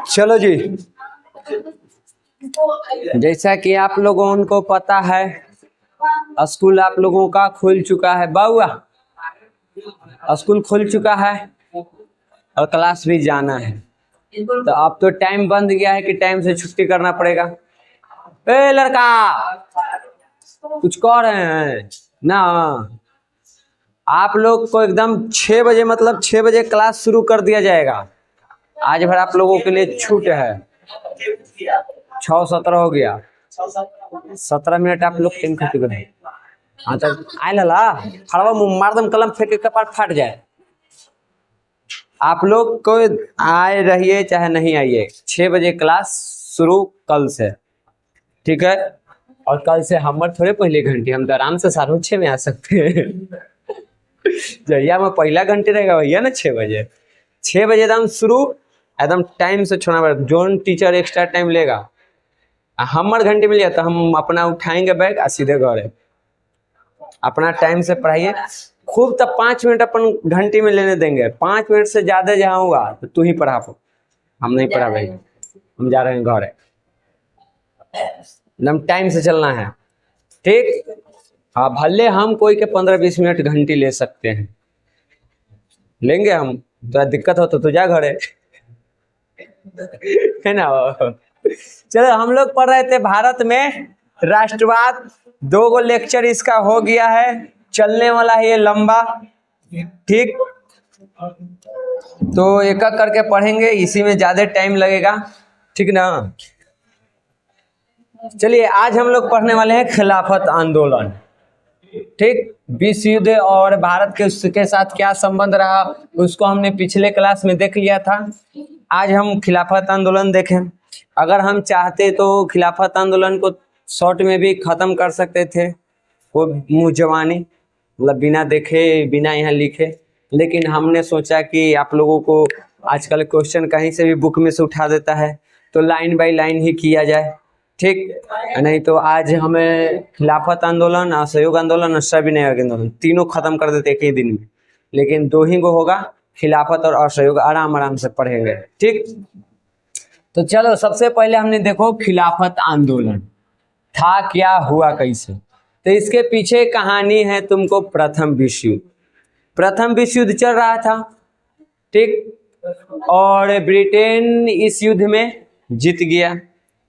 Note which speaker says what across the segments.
Speaker 1: चलो जी, जैसा कि आप लोगों को पता है, स्कूल आप लोगों का खुल चुका है। बाउआ, स्कूल खुल चुका है और क्लास भी जाना है। तो अब तो टाइम बंद गया है कि टाइम से छुट्टी करना पड़ेगा। ए लड़का, कुछ कह रहे हैं ना? आप लोग को एकदम 6 बजे, मतलब 6 बजे क्लास शुरू कर दिया जाएगा। आज भर आप लोगों के लिए छूट है। 6:17 हो गया, 17 मिनट आप लोग टीम खत्म कर। हाँ तो आए लला खड़वा मुँह मार दम, कलम फेंक के कपार फट जाए। आप लोग को आए रहिए चाहे नहीं आइए, 6 बजे क्लास शुरू कल से, ठीक है? और कल से हमर थोड़े पहले घंटे, हम तो आराम से 6:30 में आ सकते हैं। जहिया में पहला घंटे रहेगा भैया ना 6 बजे, 6 बजे एकदम शुरू, एकदम टाइम से छोड़ना पड़ेगा। जोन टीचर एक्स्ट्रा टाइम लेगा, हमर घंटे मिल जाता, हम अपना उठाएंगे बैग और सीधे घर। अपना टाइम से पढ़ाइए खूब, तब 5 मिनट अपन घंटे में लेने देंगे। 5 मिनट से ज्यादा जहाँ हुआ तो तू ही पढ़ा, हम नहीं पढ़ा भाई, हम जा रहे हैं घर। एकदम टाइम से चलना है, ठीक? हाँ, भले हम कोई के 15-20 मिनट घंटी ले सकते हैं, लेंगे हम। तो दिक्कत हो तो जा घर, है ना? चलो, हम लोग पढ़ रहे थे भारत में राष्ट्रवाद। 2 गो लेक्चर इसका हो गया है, चलने वाला है ये लंबा, ठीक? तो एक एक करके पढ़ेंगे, इसी में ज्यादा टाइम लगेगा, ठीक ना? चलिए, आज हम लोग पढ़ने वाले हैं खिलाफत आंदोलन, ठीक? विश्व युद्ध और भारत के उसके साथ क्या संबंध रहा, उसको हमने पिछले क्लास में देख लिया था। आज हम खिलाफत आंदोलन देखें। अगर हम चाहते तो खिलाफत आंदोलन को शॉर्ट में भी खत्म कर सकते थे, वो मुँह जवानी, मतलब बिना देखे बिना यहाँ लिखे। लेकिन हमने सोचा कि आप लोगों को आजकल क्वेश्चन कहीं से भी बुक में से उठा देता है, तो लाइन बाय लाइन ही किया जाए, ठीक? नहीं तो आज हमें खिलाफत आंदोलन, असहयोग आंदोलन और सविनय आंदोलन तीनों खत्म कर देते एक ही दिन में। लेकिन 2 ही गो होगा, खिलाफत और असहयोग, आराम आराम से पढ़ेंगे, ठीक? तो चलो, सबसे पहले हमने देखो खिलाफत आंदोलन था क्या, हुआ कैसे। तो इसके पीछे कहानी है तुमको प्रथम विश्व युद्ध। प्रथम विश्व युद्ध चल रहा था, ठीक? और ब्रिटेन इस युद्ध में जीत गया,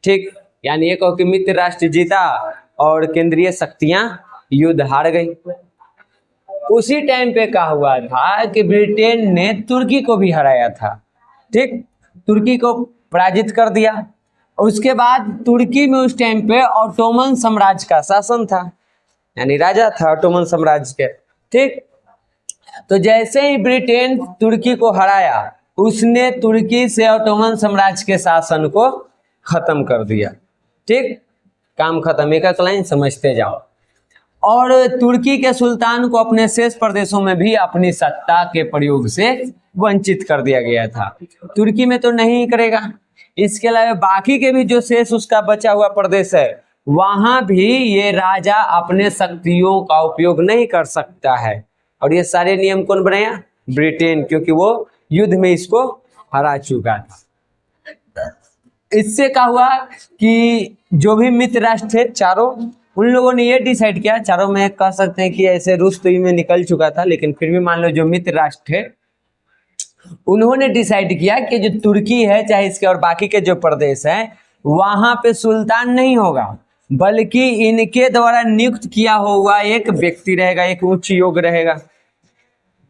Speaker 1: ठीक? यानी ये कहो कि मित्र राष्ट्र जीता और केंद्रीय शक्तियां युद्ध हार गई। उसी टाइम पे क्या हुआ था कि ब्रिटेन ने तुर्की को भी हराया था, ठीक? तुर्की को पराजित कर दिया। उसके बाद तुर्की में उस टाइम पे ऑटोमन साम्राज्य का शासन था, यानी राजा था ऑटोमन साम्राज्य के, ठीक? तो जैसे ही ब्रिटेन तुर्की को हराया, उसने तुर्की से ऑटोमन साम्राज्य के शासन को खत्म कर दिया, ठीक? काम खत्म, एक लाइन समझते जाओ। और तुर्की के सुल्तान को अपने शेष प्रदेशों में भी अपनी सत्ता के प्रयोग से वंचित कर दिया गया था। तुर्की में तो नहीं करेगा, इसके अलावा बाकी के भी जो शेष उसका बचा हुआ प्रदेश है, वहां भी ये राजा अपने शक्तियों का उपयोग नहीं कर सकता है। और ये सारे नियम कौन बनाया? ब्रिटेन, क्योंकि वो युद्ध में इसको हरा चुका था। इससे क्या हुआ कि जो भी मित्र राष्ट्र थे चारों, उन लोगों ने ये डिसाइड किया, चारों में कह सकते हैं कि ऐसे रूस तो में निकल चुका था, लेकिन फिर भी मान लो जो मित्र राष्ट्र थे, उन्होंने डिसाइड किया कि जो तुर्की है चाहे इसके और बाकी के जो प्रदेश हैं, वहां पे सुल्तान नहीं होगा, बल्कि इनके द्वारा नियुक्त किया हुआ एक व्यक्ति रहेगा, एक उच्च योग रहेगा,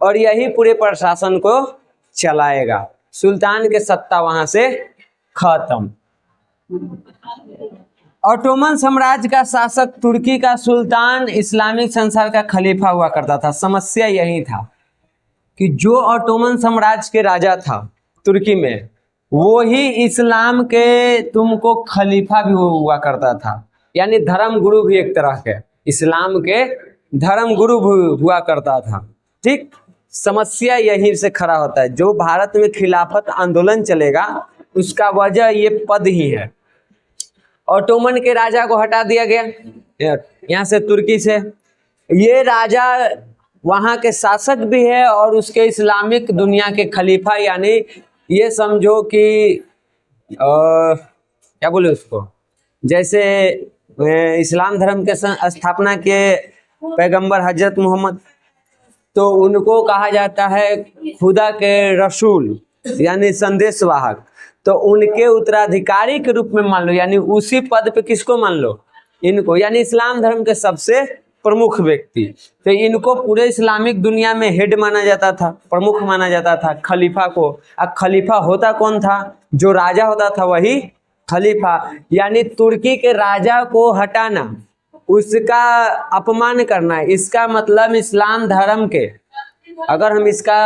Speaker 1: और यही पूरे प्रशासन को चलाएगा। सुल्तान के सत्ता वहां से खत्म। ऑटोमन साम्राज्य का शासक तुर्की का सुल्तान इस्लामिक संसार का खलीफा हुआ करता था। समस्या यही था कि जो ऑटोमन साम्राज्य के राजा था तुर्की में, वो ही इस्लाम के तुमको खलीफा भी हुआ करता था, यानी धर्म गुरु भी एक तरह के, इस्लाम के धर्म गुरु भी हुआ करता था, ठीक? समस्या यहीं से खड़ा होता है। जो भारत में खिलाफत आंदोलन चलेगा उसका वजह ये पद ही है। ऑटोमन के राजा को हटा दिया गया यहाँ से, तुर्की से। ये राजा वहाँ के शासक भी है और उसके इस्लामिक दुनिया के खलीफा, यानी ये समझो कि क्या बोले उसको, जैसे इस्लाम धर्म के स्थापना के पैगंबर हजरत मोहम्मद, तो उनको कहा जाता है खुदा के रसूल यानी संदेशवाहक। तो उनके उत्तराधिकारी के रूप में मान लो, यानी उसी पद पे किसको मान लो, इनको, यानी इस्लाम धर्म के सबसे प्रमुख व्यक्ति। तो इनको पूरे इस्लामिक दुनिया में हेड माना जाता था, प्रमुख माना जाता था खलीफा को। अब खलीफा होता कौन था, जो राजा होता था वही खलीफा, यानी तुर्की के राजा को हटाना, उसका अपमान करना, इसका मतलब इस्लाम धर्म के, अगर हम इसका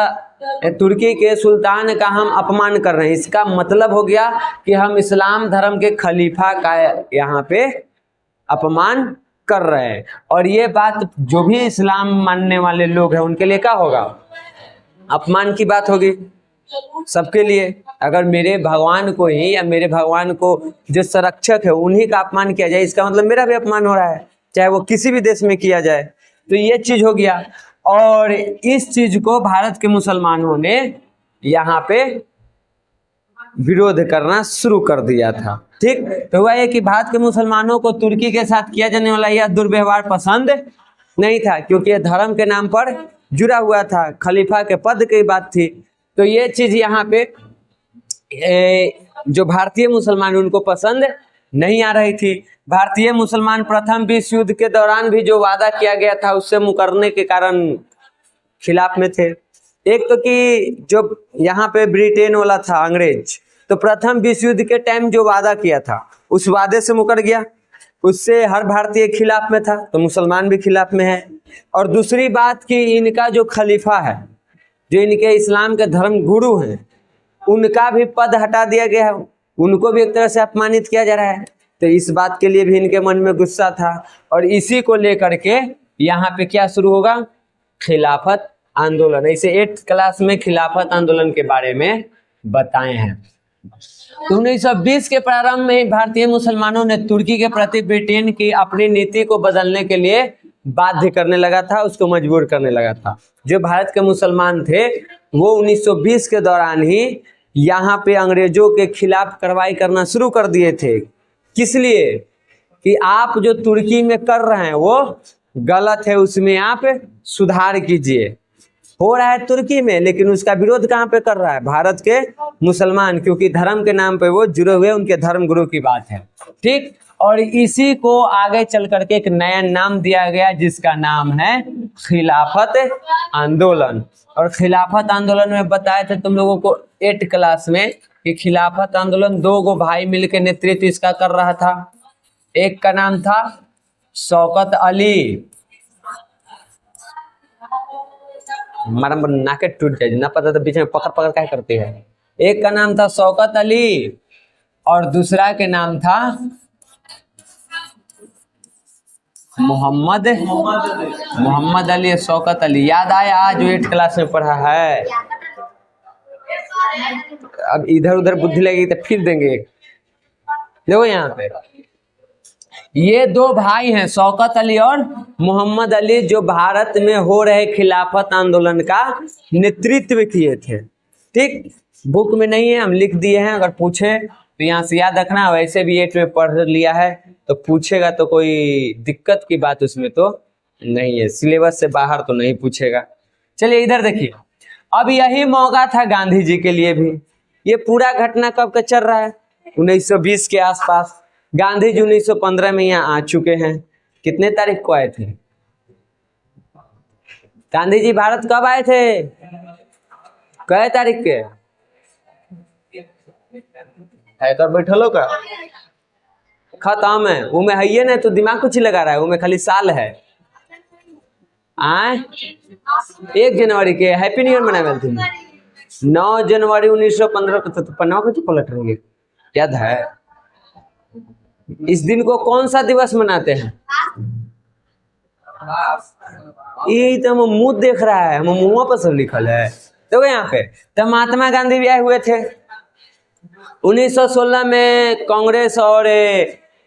Speaker 1: तुर्की के सुल्तान का हम अपमान कर रहे हैं, इसका मतलब हो गया कि हम इस्लाम धर्म के खलीफा का यहाँ पे अपमान कर रहे हैं। और ये बात जो भी इस्लाम मानने वाले लोग हैं उनके लिए क्या होगा, अपमान की बात होगी सबके लिए। अगर मेरे भगवान को ही या मेरे भगवान को जो संरक्षक है उन्हीं का अपमान किया जाए, इसका मतलब मेरा भी अपमान हो रहा है, चाहे वो किसी भी देश में किया जाए। तो ये चीज हो गया, और इस चीज को भारत के मुसलमानों ने यहाँ पे विरोध करना शुरू कर दिया था। ठीक, तो हुआ ये कि भारत के मुसलमानों को तुर्की के साथ किया जाने वाला यह दुर्व्यवहार पसंद नहीं था, क्योंकि ये धर्म के नाम पर जुड़ा हुआ था, खलीफा के पद की बात थी। तो ये चीज यहाँ पे जो भारतीय मुसलमान उनको पसंद नहीं आ रही थी। भारतीय मुसलमान प्रथम विश्व युद्ध के दौरान भी जो वादा किया गया था उससे मुकरने के कारण खिलाफ में थे। एक तो कि जो यहाँ पे ब्रिटेन वाला था अंग्रेज, तो प्रथम विश्व युद्ध के टाइम जो वादा किया था उस वादे से मुकर गया, उससे हर भारतीय खिलाफ में था, तो मुसलमान भी खिलाफ में है। और दूसरी बात कि इनका जो खलीफा है, जो इनके इस्लाम के धर्म गुरु हैं, उनका भी पद हटा दिया गया है, उनको भी एक तरह से अपमानित किया जा रहा है। तो इस बात के लिए भी इनके मन में गुस्सा था, और इसी को लेकर के यहाँ पे क्या शुरू होगा, खिलाफत आंदोलन। इसे 8th क्लास में खिलाफत आंदोलन के बारे में बताए हैं। तो 1920 के प्रारंभ में भारतीय मुसलमानों ने तुर्की के प्रति ब्रिटेन की अपनी नीति को बदलने के लिए बाध्य करने लगा था, उसको मजबूर करने लगा था। जो भारत के मुसलमान थे वो 1920 के दौरान ही यहाँ पे अंग्रेजों के खिलाफ कार्रवाई करना शुरू कर दिए थे। किस लिए, कि आप जो तुर्की में कर रहे हैं वो गलत है, उसमें आप सुधार कीजिए। हो रहा है तुर्की में, लेकिन उसका विरोध कहाँ पे कर रहा है, भारत के मुसलमान, क्योंकि धर्म के नाम पे वो जुड़े हुए, उनके धर्म गुरु की बात है। ठीक, और इसी को आगे चल करके एक नया नाम दिया गया जिसका नाम है खिलाफत आंदोलन। और खिलाफत आंदोलन में बताए थे तुम लोगों को 8th क्लास में कि खिलाफत आंदोलन 2 भाई मिलकर नेतृत्व इसका कर रहा था। एक का नाम था शौकत अली, हमारा नाके टूट जाए ना, पता तो बीच में पकड़ पकड़ क्या करती है। एक का नाम था शौकत अली और दूसरा के नाम था मोहम्मद अली, शौकत अली। याद आया आज जो 8th क्लास में पढ़ा है। अब इधर उधर बुद्धि लगेगी तो फिर देंगे। देखो यहाँ पे ये 2 भाई हैं, शौकत अली और मोहम्मद अली, जो भारत में हो रहे खिलाफत आंदोलन का नेतृत्व किए थे। ठीक, बुक में नहीं है, हम लिख दिए हैं, अगर पूछे तो यहाँ से याद रखना। वैसे भी 8 में पढ़ लिया है तो पूछेगा तो कोई दिक्कत की बात उसमें तो नहीं है, सिलेबस से बाहर तो नहीं पूछेगा। चलिए इधर देखिए, अब यही मौका था गांधी जी के लिए भी। ये पूरा घटना कब का चल रहा है, 1920 के आसपास। गांधी जी 1915 में यहाँ आ चुके हैं। कितने तारीख को आए थे गांधी जी, भारत कब आए थे, कै तारीख के है कर बैठलो का खत्म है, वो में है ना, तो दिमाग कुछ लगा रहा है, वो में खाली साल है। आए 1 जनवरी के हैप्पी न्यू ईयर मनाए थे। 9 जनवरी 1915 को तो पन्ना को पलट रहे, याद है। इस दिन को कौन सा दिवस मनाते हैं, ये तो हम मुंह देख रहा है, हम मुंह पर सब लिखल है। देखो यहाँ पे तो महात्मा गांधी भी आए हुए थे। 1916 में कांग्रेस और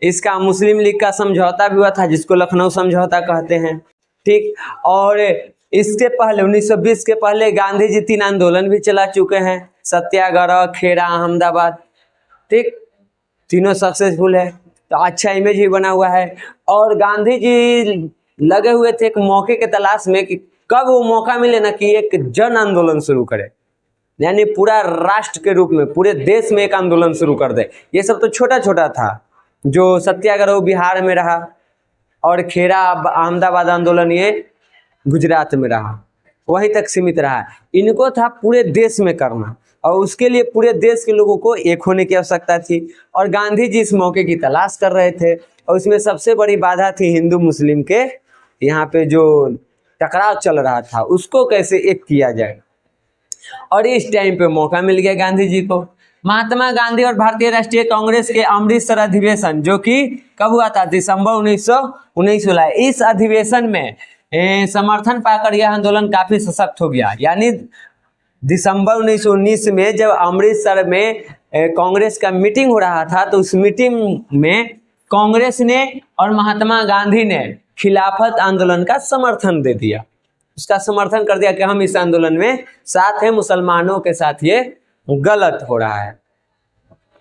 Speaker 1: इसका मुस्लिम लीग का समझौता भी हुआ था, जिसको लखनऊ समझौता कहते हैं। ठीक, और इसके पहले 1920 के पहले गांधी जी 3 आंदोलन भी चला चुके हैं, सत्याग्रह, खेड़ा, अहमदाबाद, ठीक, तीनों सक्सेसफुल है, तो अच्छा इमेज भी बना हुआ है। और गांधी जी लगे हुए थे एक मौके के तलाश में कि कब वो मौका मिले ना कि एक जन आंदोलन शुरू करे, यानी पूरा राष्ट्र के रूप में पूरे देश में एक आंदोलन शुरू कर दे। ये सब तो छोटा छोटा था, जो सत्याग्रह बिहार में रहा और खेड़ा अहमदाबाद आंदोलन ये गुजरात में रहा, वहीं तक सीमित रहा। इनको था पूरे देश में करना, और उसके लिए पूरे देश के लोगों को एक होने की आवश्यकता थी। और गांधी जी इस मौके की तलाश कर रहे थे, और उसमें सबसे बड़ी बाधा थी हिंदू मुस्लिम के यहाँ पे जो टकराव चल रहा था उसको कैसे एक किया जाए। और इस टाइम पे मौका मिल गया गांधी जी को। महात्मा गांधी और भारतीय राष्ट्रीय कांग्रेस के अमृतसर अधिवेशन, जो कि कब हुआ था, दिसंबर 1919 में। इस अधिवेशन में समर्थन पाकर यह आंदोलन काफी सशक्त हो गया। यानी दिसंबर 1919 में जब अमृतसर में कांग्रेस का मीटिंग हो रहा था, तो उस मीटिंग में कांग्रेस ने और महात्मा गांधी ने खिलाफत आंदोलन का समर्थन दे दिया, उसका समर्थन कर दिया कि हम इस आंदोलन में साथ हैं, मुसलमानों के साथ ये गलत हो रहा है,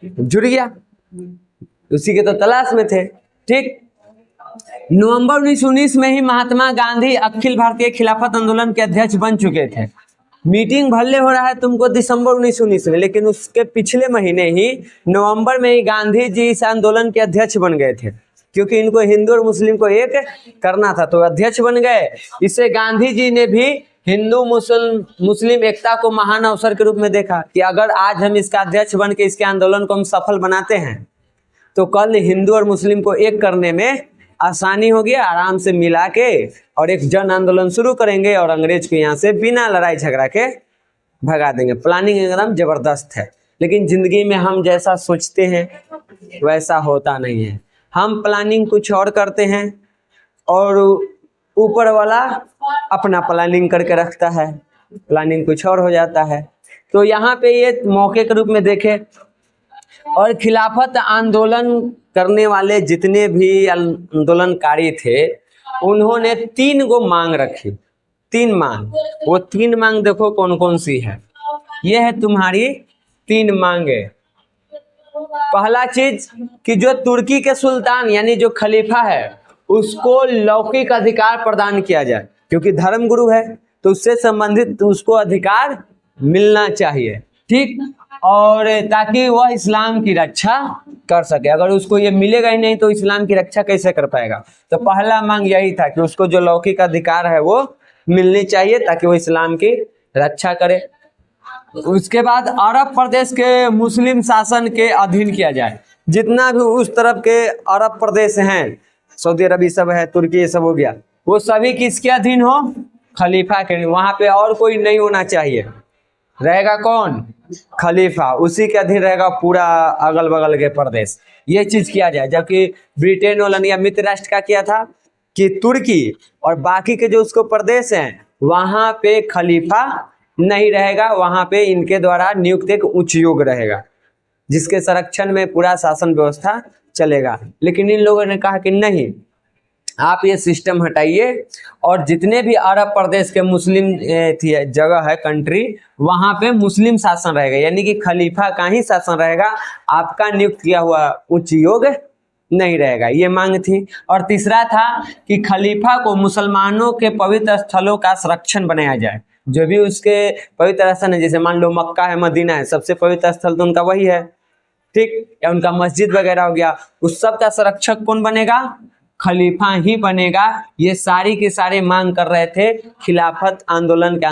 Speaker 1: जुड़ गया, उसी के तो तलाश में थे, ठीक। नवंबर 1919 में ही महात्मा गांधी अखिल भारतीय खिलाफत आंदोलन के अध्यक्ष बन चुके थे। मीटिंग भले हो रहा है तुमको दिसंबर 1919 में, लेकिन उसके पिछले महीने ही नवंबर में ही गांधी जी इस आंदोलन के अध्यक्ष बन गए थे, क्योंकि इनको हिंदू और मुस्लिम को एक करना था, तो अध्यक्ष बन गए। इससे गांधी जी ने भी हिंदू मुस्लिम एकता को महान अवसर के रूप में देखा कि अगर आज हम इसका अध्यक्ष बन के इसके आंदोलन को हम सफल बनाते हैं, तो कल हिंदू और मुस्लिम को एक करने में आसानी होगी, आराम से मिला के और एक जन आंदोलन शुरू करेंगे और अंग्रेज को यहाँ से बिना लड़ाई झगड़ा के भगा देंगे। प्लानिंग एकदम जबरदस्त है, लेकिन जिंदगी में हम जैसा सोचते हैं वैसा होता नहीं है। हम प्लानिंग कुछ और करते हैं और ऊपर वाला अपना प्लानिंग करके रखता है, प्लानिंग कुछ और हो जाता है। तो यहाँ पे ये मौके के रूप में देखे, और खिलाफत आंदोलन करने वाले जितने भी आंदोलनकारी थे उन्होंने 3 गो मांग रखी, 3 मांग। वो 3 मांग देखो कौन कौन सी है, ये है तुम्हारी 3 मांगे। पहला चीज कि जो तुर्की के सुल्तान यानी जो खलीफा है उसको लौकिक अधिकार प्रदान किया जाए, क्योंकि धर्म गुरु है तो उससे संबंधित उसको अधिकार मिलना चाहिए, ठीक। और ताकि वह इस्लाम की रक्षा कर सके, अगर उसको ये मिलेगा ही नहीं तो इस्लाम की रक्षा कैसे कर पाएगा। तो पहला मांग यही था कि उसको जो लौकिक अधिकार है वो मिलनी चाहिए ताकि वो इस्लाम की रक्षा करे। उसके बाद अरब प्रदेश के मुस्लिम शासन के अधीन किया जाए, जितना भी उस तरफ के अरब प्रदेश हैं, सऊदी अरब सब है, तुर्की ये सब हो गया, वो सभी किसके अधीन हो, खलीफा के। वहां पे और कोई नहीं होना चाहिए, रहेगा कौन, खलीफा, उसी के अधीन रहेगा पूरा अगल बगल के प्रदेश। ये चीज किया जाए। जबकि ब्रिटेन वाला या मित्र राष्ट्र का किया था कि तुर्की और बाकी के जो उसको प्रदेश हैं वहां पे खलीफा नहीं रहेगा, वहां पे इनके द्वारा नियुक्त एक उच्च योग रहेगा जिसके संरक्षण में पूरा शासन व्यवस्था चलेगा। लेकिन इन लोगों ने कहा कि नहीं, आप ये सिस्टम हटाइए और जितने भी अरब प्रदेश के मुस्लिम जगह है, कंट्री, वहां पे मुस्लिम शासन रहेगा, यानी कि खलीफा का ही शासन रहेगा, आपका नियुक्त किया हुआ उच्च योग नहीं रहेगा। ये मांग थी। और तीसरा था कि खलीफा को मुसलमानों के पवित्र स्थलों का संरक्षण बनाया जाए। जो भी उसके पवित्र स्थल है, जैसे मान लो मक्का है, मदीना है, सबसे पवित्र स्थल तो उनका वही है, ठीक, या उनका मस्जिद वगैरह हो गया, उस सब का संरक्षक कौन बनेगा, खलीफा ही बनेगा। ये सारी के सारे मांग कर रहे थे खिलाफत आंदोलन के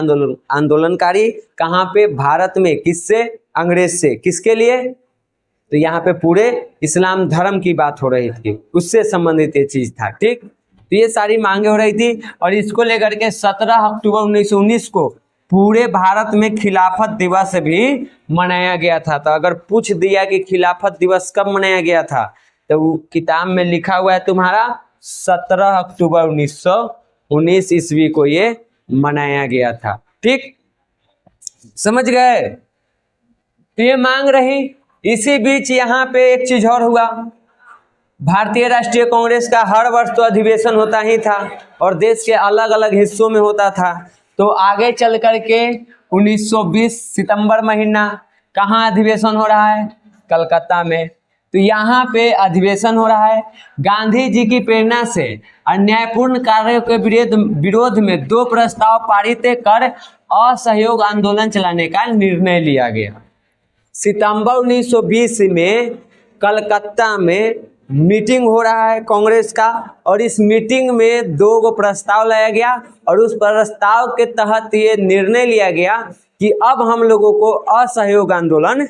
Speaker 1: आंदोलनकारी। कहाँ पे, भारत में, किससे, अंग्रेज से। किसके लिए, तो यहाँ पे पूरे इस्लाम धर्म की बात हो रही थी, उससे संबंधित ये चीज था, ठीक। तो ये सारी मांगे हो रही थी और इसको लेकर के 17 अक्टूबर 1919 को पूरे भारत में खिलाफत दिवस भी मनाया गया था। तो अगर पूछ दिया कि खिलाफत दिवस कब मनाया गया था, तो वो किताब में लिखा हुआ है तुम्हारा 17 अक्टूबर 1919 ईस्वी को ये मनाया गया था, ठीक, समझ गए। तो ये मांग रही। इसी बीच यहाँ पे एक चीज और हुआ, भारतीय राष्ट्रीय कांग्रेस का हर वर्ष तो अधिवेशन होता ही था और देश के अलग अलग हिस्सों में होता था। तो आगे चल करके 1920 सितंबर महीना कहाँ अधिवेशन हो रहा है? कलकत्ता में। तो यहाँ पे अधिवेशन हो रहा है। गांधी जी की प्रेरणा से अन्यायपूर्ण कार्यों के विरोध में 2 प्रस्ताव पारित कर असहयोग आंदोलन चलाने का निर्णय लिया गया। सितंबर 1920 में कलकत्ता में मीटिंग हो रहा है कांग्रेस का और इस मीटिंग में 2 प्रस्ताव लाया गया और उस प्रस्ताव के तहत ये निर्णय लिया गया कि अब हम लोगों को असहयोग आंदोलन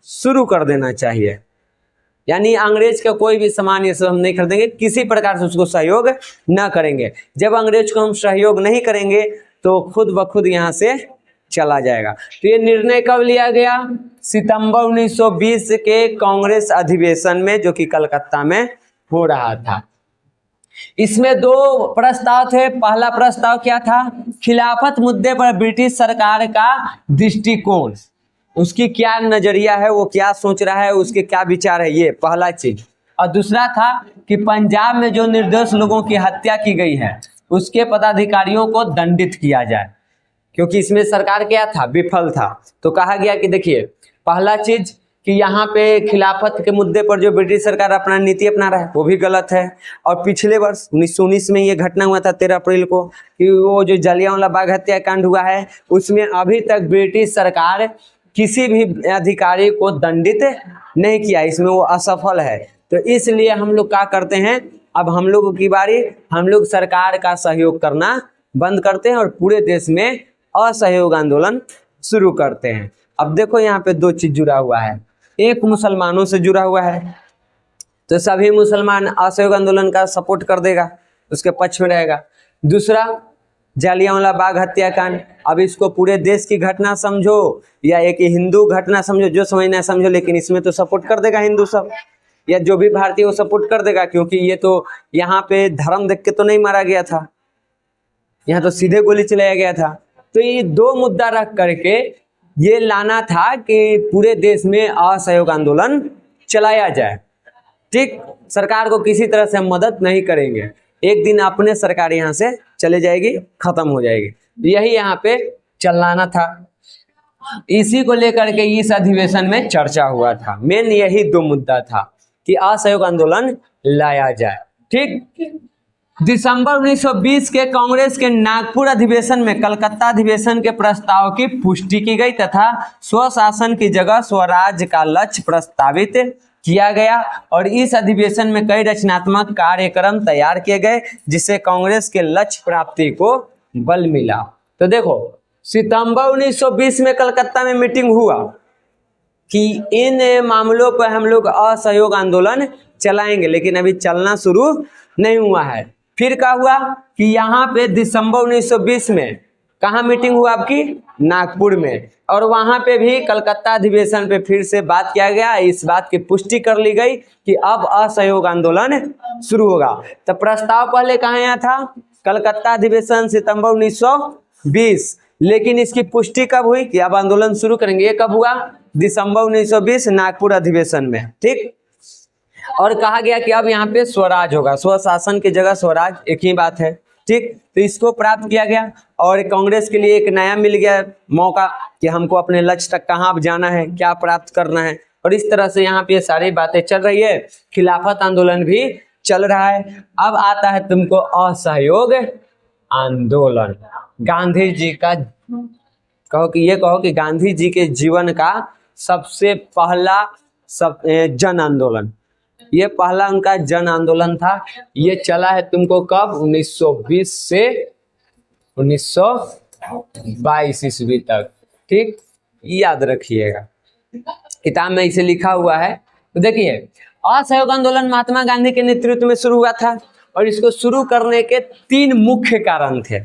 Speaker 1: शुरू कर देना चाहिए। यानी अंग्रेज का कोई भी सामान ये सब हम नहीं खरीदेंगे, किसी प्रकार से उसको सहयोग न करेंगे। जब अंग्रेज को हम सहयोग नहीं करेंगे तो खुद ब खुद यहाँ से चला जाएगा। तो ये निर्णय कब लिया गया? सितंबर 1920 के कांग्रेस अधिवेशन में, जो कि कलकत्ता में हो रहा था। इसमें 2 प्रस्ताव थे। पहला प्रस्ताव क्या था? खिलाफत मुद्दे पर ब्रिटिश सरकार का दृष्टिकोण, उसकी क्या नजरिया है, वो क्या सोच रहा है, उसके क्या विचार है, ये पहला चीज। और दूसरा था कि पंजाब में जो निर्दोष लोगों की हत्या की गई है उसके पदाधिकारियों को दंडित किया जाए, क्योंकि इसमें सरकार क्या था? विफल था। तो कहा गया कि देखिए, पहला चीज कि यहाँ पे खिलाफत के मुद्दे पर जो ब्रिटिश सरकार अपना नीति अपना रहा है वो भी गलत है। और पिछले वर्ष 1919 में ये घटना हुआ था 13 अप्रैल को, कि वो जो जलियांवाला बाग हत्याकांड हुआ है उसमें अभी तक ब्रिटिश सरकार किसी भी अधिकारी को दंडित नहीं किया, इसमें वो असफल है। तो इसलिए हम लोग क्या करते हैं, अब हम लोगों की बारी, हम लोग सरकार का सहयोग करना बंद करते हैं और पूरे देश में असहयोग आंदोलन शुरू करते हैं। अब देखो यहाँ पे 2 चीज जुड़ा हुआ है। एक मुसलमानों से जुड़ा हुआ है, तो सभी मुसलमान असहयोग आंदोलन का सपोर्ट कर देगा, उसके पक्ष में रहेगा। दूसरा, जलियांवाला बाग हत्याकांड, अब इसको पूरे देश की घटना समझो या एक हिंदू घटना समझो, जो समझना है समझो, लेकिन इसमें तो सपोर्ट कर देगा हिंदू सब, या जो भी भारतीय वो सपोर्ट कर देगा, क्योंकि ये तो यहाँ पे धर्म देख के तो नहीं मारा गया था, यहाँ तो सीधे गोली चलाया गया था। तो ये 2 मुद्दा रख करके ये लाना था कि पूरे देश में असहयोग आंदोलन चलाया जाए। ठीक, सरकार को किसी तरह से हम मदद नहीं करेंगे, एक दिन अपने सरकार यहाँ से चले जाएगी, खत्म हो जाएगी। यही यहाँ पे चलाना था। इसी को लेकर के इस अधिवेशन में चर्चा हुआ था। मेन यही 2 मुद्दा था कि असहयोग आंदोलन लाया जाए। ठीक, दिसंबर 1920 के कांग्रेस के नागपुर अधिवेशन में कलकत्ता अधिवेशन के प्रस्ताव की पुष्टि की गई तथा स्वशासन की जगह स्वराज का लक्ष्य प्रस्तावित किया गया और इस अधिवेशन में कई रचनात्मक कार्यक्रम तैयार किए गए जिससे कांग्रेस के लक्ष्य प्राप्ति को बल मिला। तो देखो, सितंबर 1920 में कलकत्ता में मीटिंग हुआ कि इन मामलों पर हम लोग असहयोग आंदोलन चलाएंगे, लेकिन अभी चलना शुरू नहीं हुआ है। फिर क्या हुआ कि यहाँ पे दिसंबर 1920 में कहाँ मीटिंग हुआ आपकी? नागपुर में। और वहां पे भी कलकत्ता अधिवेशन पे फिर से बात किया गया, इस बात की पुष्टि कर ली गई कि अब असहयोग आंदोलन शुरू होगा। तो प्रस्ताव पहले कहाँ आया था? कलकत्ता अधिवेशन सितंबर 1920, लेकिन इसकी पुष्टि कब हुई कि अब आंदोलन शुरू करेंगे? ये कब हुआ? दिसंबर 1920 नागपुर अधिवेशन में। ठीक, और कहा गया कि अब यहाँ पे स्वराज होगा, स्वशासन की जगह स्वराज, एक ही बात है। ठीक, तो इसको प्राप्त किया गया और कांग्रेस के लिए एक नया मिल गया मौका कि हमको अपने लक्ष्य तक कहाँ जाना है, क्या प्राप्त करना है। और इस तरह से यहाँ पे सारी बातें चल रही है, खिलाफत आंदोलन भी चल रहा है। अब आता है तुमको असहयोग आंदोलन। गांधी जी का कहो कि गांधी जी के जीवन का सबसे पहला जन आंदोलन, ये पहला उनका जन आंदोलन था। ये चला है तुमको कब? 1920 से 1922 ईस्वी तक। ठीक, याद रखिएगा, किताब में इसे लिखा हुआ है। तो देखिए, असहयोग आंदोलन महात्मा गांधी के नेतृत्व में शुरू हुआ था और इसको शुरू करने के 3 मुख्य कारण थे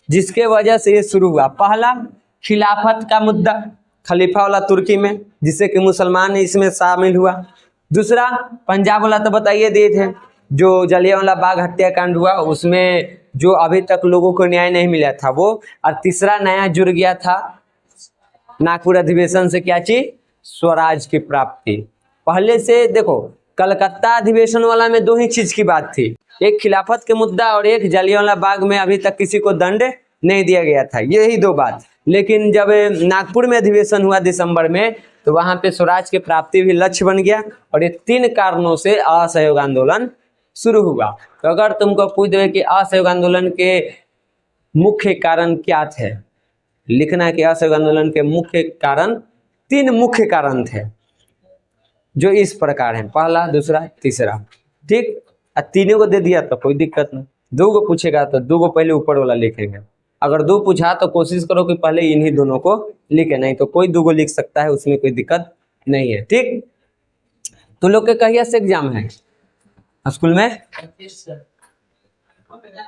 Speaker 1: जिसके वजह से ये शुरू हुआ। पहला, खिलाफत का मुद्दा, खलीफा वाला तुर्की में, जिससे कि मुसलमान इसमें शामिल हुआ। दूसरा, पंजाब वाला तो बताइए दिए थे, जो जलियांवाला बाग हत्याकांड हुआ उसमें जो अभी तक लोगों को न्याय नहीं मिला था वो। और तीसरा नया जुड़ गया था नागपुर अधिवेशन से, क्या चीज? स्वराज की प्राप्ति। पहले से देखो, कलकत्ता अधिवेशन वाला में दो ही चीज की बात थी, एक खिलाफत के मुद्दा और एक जलियांवाला बाग में अभी तक किसी को दंड नहीं दिया गया था, यही दो बात। लेकिन जब नागपुर में अधिवेशन हुआ दिसंबर में, तो वहां पे स्वराज की प्राप्ति भी लक्ष्य बन गया और ये 3 कारणों से असहयोग आंदोलन शुरू हुआ। तो अगर तुमको पूछ दे कि असहयोग आंदोलन के मुख्य कारण क्या थे, लिखना है कि असहयोग आंदोलन के मुख्य कारण 3 मुख्य कारण थे जो इस प्रकार हैं, पहला, दूसरा, तीसरा। ठीक, तीनों को दे दिया तो कोई दिक्कत नहीं, 2 को पूछेगा तो 2 को पहले ऊपर वाला लिखेंगे। अगर 2 पूछा तो कोशिश करो कि पहले इन्हीं दोनों को लिखे, नहीं तो कोई 2 को लिख सकता है, उसमें कोई दिक्कत नहीं है। ठीक, तो लोग के कहिया से एग्जाम है स्कूल में?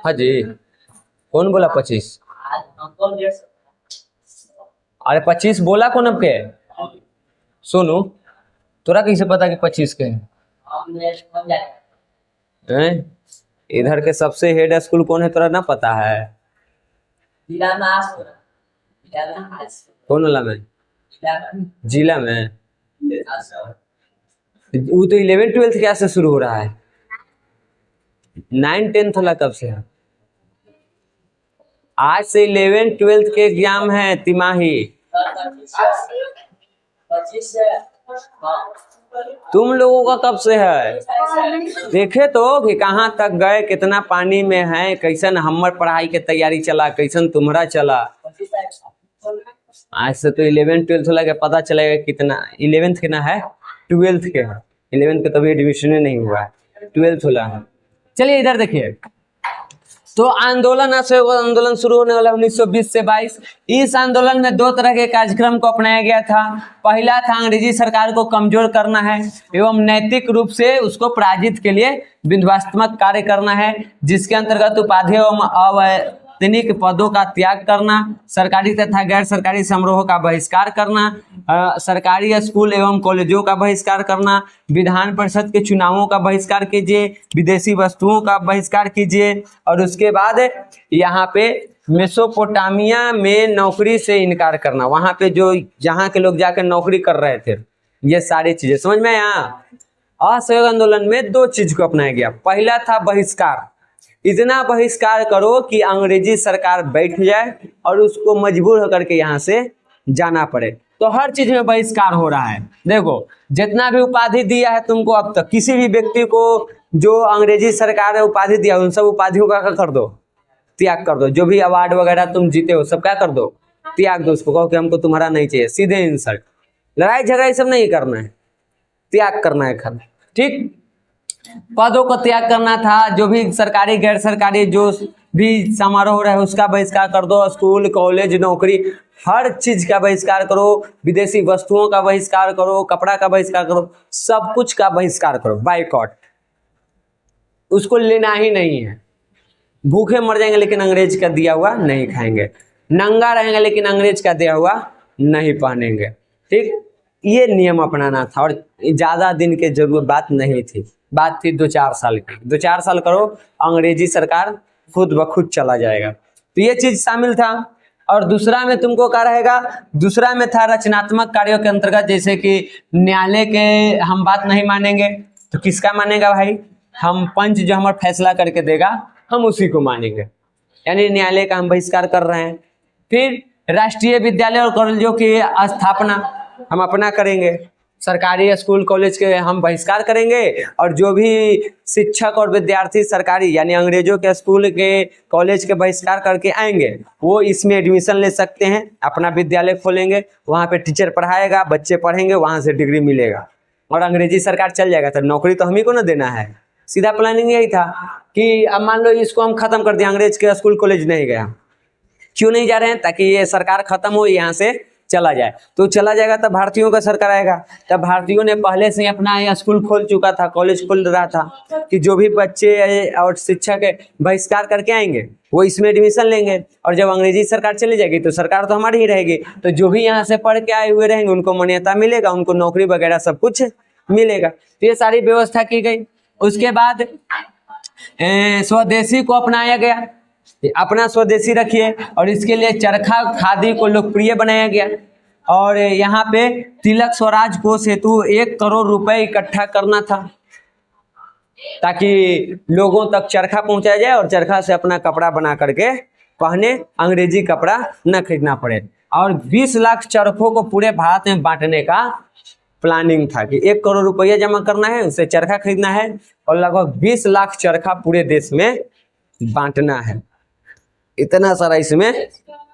Speaker 1: हाँ जी, कौन बोला 25? अरे 25 बोला कौन अब के? सोनू, तोरा कैसे पता कि 25 के हैं? इधर के सबसे हेड स्कूल कौन है तोरा ना पता है? कौन वाला में? जिला में? वो तो 11th-12th क्या से शुरू हो रहा है? 9th-10th वाला कब से है? आज से 11th-12th के एग्जाम है तिमाही। तुम लोगों का कब से है? देखे तो कि कहाँ तक गए, कितना पानी में है, कैसन हमर पढ़ाई के तैयारी चला, कैसन तुम्हारा चला। आज से तो 11th-12th वाला के पता चलेगा कितना। 11th के ना है, 12th के है। 11th के तभी एडमिशन नहीं हुआ है, 12th वाला है। चलिए इधर देखिए, तो आंदोलन शुरू होने वाला 1920 से 22। इस आंदोलन में 2 तरह के कार्यक्रम को अपनाया गया था। पहला था अंग्रेजी सरकार को कमजोर करना है एवं नैतिक रूप से उसको पराजित के लिए विध्वंसात्मक कार्य करना है, जिसके अंतर्गत उपाधि एवं अवैतनिक पदों का त्याग करना, सरकारी तथा गैर सरकारी समारोह का बहिष्कार करना, सरकारी स्कूल एवं कॉलेजों का बहिष्कार करना, विधान परिषद के चुनावों का बहिष्कार कीजिए, विदेशी वस्तुओं का बहिष्कार कीजिए, और उसके बाद यहाँ पे मेसोपोटामिया में नौकरी से इनकार करना, वहाँ पे जो जहाँ के लोग जाकर नौकरी कर रहे थे, ये सारी चीजें समझ में। यहाँ असहयोग आंदोलन में 2 चीज को अपनाया गया। पहला था बहिष्कार, इतना बहिष्कार करो कि अंग्रेजी सरकार बैठ जाए और उसको मजबूर होकर के यहाँ से जाना पड़े। तो हर चीज में बहिष्कार हो रहा है। देखो, जितना भी उपाधि दिया है तुमको अब तक, किसी भी व्यक्ति को जो अंग्रेजी सरकार ने उपाधि दिया, उन सब उपाधियों का कर दो, त्याग कर दो। जो भी अवार्ड वगैरह तुम जीते हो सब क्या कर दो, त्याग दो। उसको कहो कि हमको तुम्हारा नहीं चाहिए, सीधे इंसल्ट। लड़ाई झगड़ा ये सब नहीं करना है, त्याग करना है खाली। ठीक, पदों को त्याग करना था। जो भी सरकारी गैर सरकारी जो भी समारोह रहे उसका बहिष्कार कर दो। स्कूल कॉलेज नौकरी हर चीज का बहिष्कार करो, विदेशी वस्तुओं का बहिष्कार करो, कपड़ा का बहिष्कार करो, सब कुछ का बहिष्कार करो, बाइकआउट। उसको लेना ही नहीं है। भूखे मर जाएंगे लेकिन अंग्रेज का दिया हुआ नहीं खाएंगे, नंगा रहेंगे लेकिन अंग्रेज का दिया हुआ नहीं पहनेंगे। ठीक, ये नियम अपनाना था और ज्यादा दिन के जरूरत बात नहीं थी, बात थी 2-4 साल की। 2-4 साल करो, अंग्रेजी सरकार खुद ब खुद चला जाएगा। तो ये चीज शामिल था। और दूसरा में तुमको क्या रहेगा, दूसरा में था रचनात्मक कार्यों के अंतर्गत, जैसे कि न्यायालय के हम बात नहीं मानेंगे तो किसका मानेगा भाई, हम पंच जो हमारा फैसला करके देगा हम उसी को मानेंगे, यानी न्यायालय का हम बहिष्कार कर रहे हैं। फिर राष्ट्रीय विद्यालय और कॉलेजों की स्थापना हम अपना करेंगे, सरकारी स्कूल कॉलेज के हम बहिष्कार करेंगे, और जो भी शिक्षक और विद्यार्थी सरकारी यानी अंग्रेजों के स्कूल के कॉलेज के बहिष्कार करके आएंगे वो इसमें एडमिशन ले सकते हैं, अपना विद्यालय खोलेंगे, वहाँ पे टीचर पढ़ाएगा, बच्चे पढ़ेंगे, वहाँ से डिग्री मिलेगा और अंग्रेजी सरकार चल जाएगा। तो नौकरी तो हम ही को ना देना है। सीधा प्लानिंग यही था कि अब मान लो इसको हम खत्म कर दिया, अंग्रेज के स्कूल कॉलेज नहीं गया, क्यों नहीं जा रहे हैं, ताकि ये सरकार खत्म हो, यहाँ से चला जाए। तो चला जाएगा तब भारतीयों का सरकार आएगा। तब भारतीयों ने पहले से ही अपना स्कूल खोल चुका था, कॉलेज खोल रहा था कि जो भी बच्चे और शिक्षक बहिष्कार करके आएंगे वो इसमें एडमिशन लेंगे, और जब अंग्रेजी सरकार चली जाएगी तो सरकार तो हमारी ही रहेगी। तो जो भी यहाँ से पढ़ के आए हुए रहेंगे उनको मान्यता मिलेगा, उनको नौकरी वगैरह सब कुछ मिलेगा। तो ये सारी व्यवस्था की गई। उसके बाद स्वदेशी को अपनाया गया, अपना स्वदेशी रखिए, और इसके लिए चरखा खादी को लोकप्रिय बनाया गया। और यहाँ पे तिलक स्वराज कोष हेतु 1 करोड़ रुपए इकट्ठा करना था। ताकि लोगों तक चरखा पहुंचाया जाए और चरखा से अपना कपड़ा बना करके पहने, अंग्रेजी कपड़ा न खरीदना पड़े। और 20 लाख चरखों को पूरे भारत में बांटने का प्लानिंग था कि 1 करोड़ रुपया जमा करना है, उससे चरखा खरीदना है और लगभग 20 लाख चरखा पूरे देश में बांटना है। इतना सारा इसमें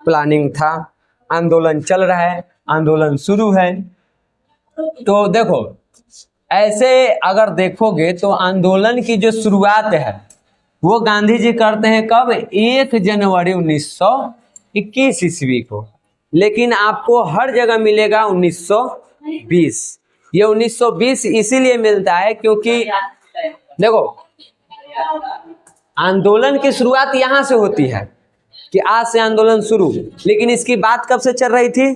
Speaker 1: प्लानिंग था। आंदोलन चल रहा है, आंदोलन शुरू है। तो देखो, ऐसे अगर देखोगे तो आंदोलन की जो शुरुआत है वो गांधी जी करते हैं कब? 1 जनवरी 1921 ईस्वी को। लेकिन आपको हर जगह मिलेगा 1920। ये 1920 इसीलिए मिलता है क्योंकि देखो, आंदोलन की शुरुआत यहां से होती है कि आज से आंदोलन शुरू, लेकिन इसकी बात कब से चल रही थी?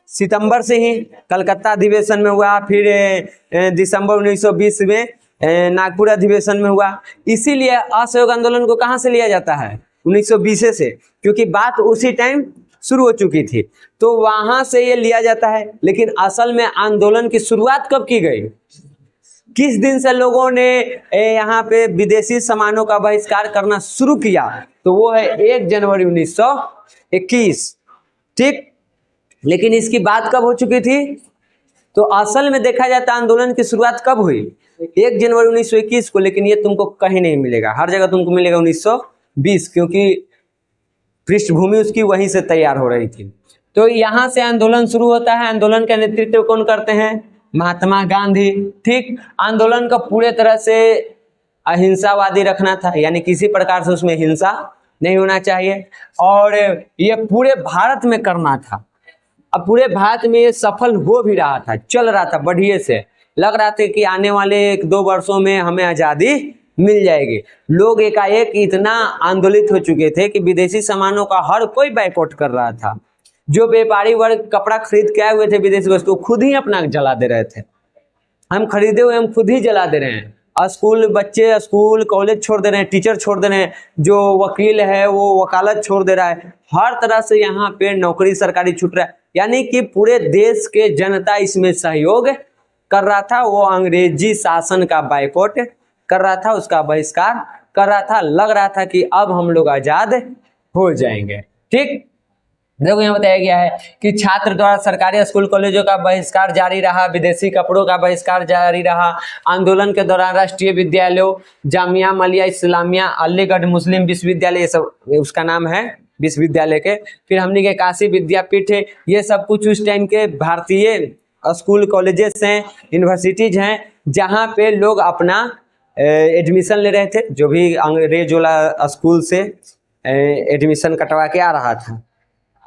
Speaker 1: सितंबर से ही कलकत्ता अधिवेशन में हुआ, फिर दिसंबर 1920 में नागपुर अधिवेशन में हुआ। इसीलिए असहयोग आंदोलन को कहाँ से लिया जाता है? 1920 से, क्योंकि बात उसी टाइम शुरू हो चुकी थी, तो वहां से ये लिया जाता है। लेकिन असल में आंदोलन की शुरुआत कब की गई? किस दिन से लोगों ने यहाँ पे विदेशी सामानों का बहिष्कार करना शुरू किया? तो वो है 1 जनवरी 1921। ठीक, लेकिन इसकी बात कब हो चुकी थी? तो असल में देखा जाता आंदोलन की शुरुआत कब हुई? 1 जनवरी 1921 को। लेकिन ये तुमको कहीं नहीं मिलेगा, हर जगह तुमको मिलेगा 1920, क्योंकि पृष्ठभूमि उसकी वहीं से तैयार हो रही थी। तो यहाँ से आंदोलन शुरू होता है। आंदोलन का नेतृत्व कौन करते हैं? महात्मा गांधी। ठीक, आंदोलन का पूरे तरह से अहिंसावादी रखना था, यानी किसी प्रकार से उसमें हिंसा नहीं होना चाहिए, और ये पूरे भारत में करना था। अब पूरे भारत में ये सफल हो भी रहा था, चल रहा था बढ़िया से, लग रहा था कि आने वाले 1-2 वर्षों में हमें आज़ादी मिल जाएगी। लोग एकाएक इतना आंदोलित हो चुके थे कि विदेशी सामानों का हर कोई बायकॉट कर रहा था। जो व्यापारी वर्ग कपड़ा खरीद के आए हुए थे विदेशी वस्तु, खुद ही अपना जला दे रहे थे। हम खरीदे हुए हम खुद ही जला दे रहे हैं। स्कूल बच्चे स्कूल कॉलेज छोड़ दे रहे हैं, टीचर छोड़ दे रहे हैं, जो वकील है वो वकालत छोड़ दे रहा है। हर तरह से यहाँ पे नौकरी सरकारी छूट रहा है, यानी कि पूरे देश के जनता इसमें सहयोग कर रहा था। वो अंग्रेजी शासन का बायकॉट कर रहा था, उसका बहिष्कार कर रहा था। लग रहा था कि अब हम लोग आजाद हो जाएंगे। ठीक, देखो यहाँ बताया गया है कि छात्र द्वारा सरकारी स्कूल कॉलेजों का बहिष्कार जारी रहा, विदेशी कपड़ों का बहिष्कार जारी रहा। आंदोलन के दौरान राष्ट्रीय विद्यालयों, जामिया मलिया इस्लामिया, अलीगढ़ मुस्लिम विश्वविद्यालय, ये सब उसका नाम है विश्वविद्यालय के, फिर हमने के काशी विद्यापीठ है, ये सब कुछ उस टाइम के भारतीय स्कूल कॉलेजेस हैं, यूनिवर्सिटीज हैं, जहाँ पे लोग अपना एडमिशन ले रहे थे। जो भी अंग्रेज वाला स्कूल से एडमिशन कटवा के आ रहा था,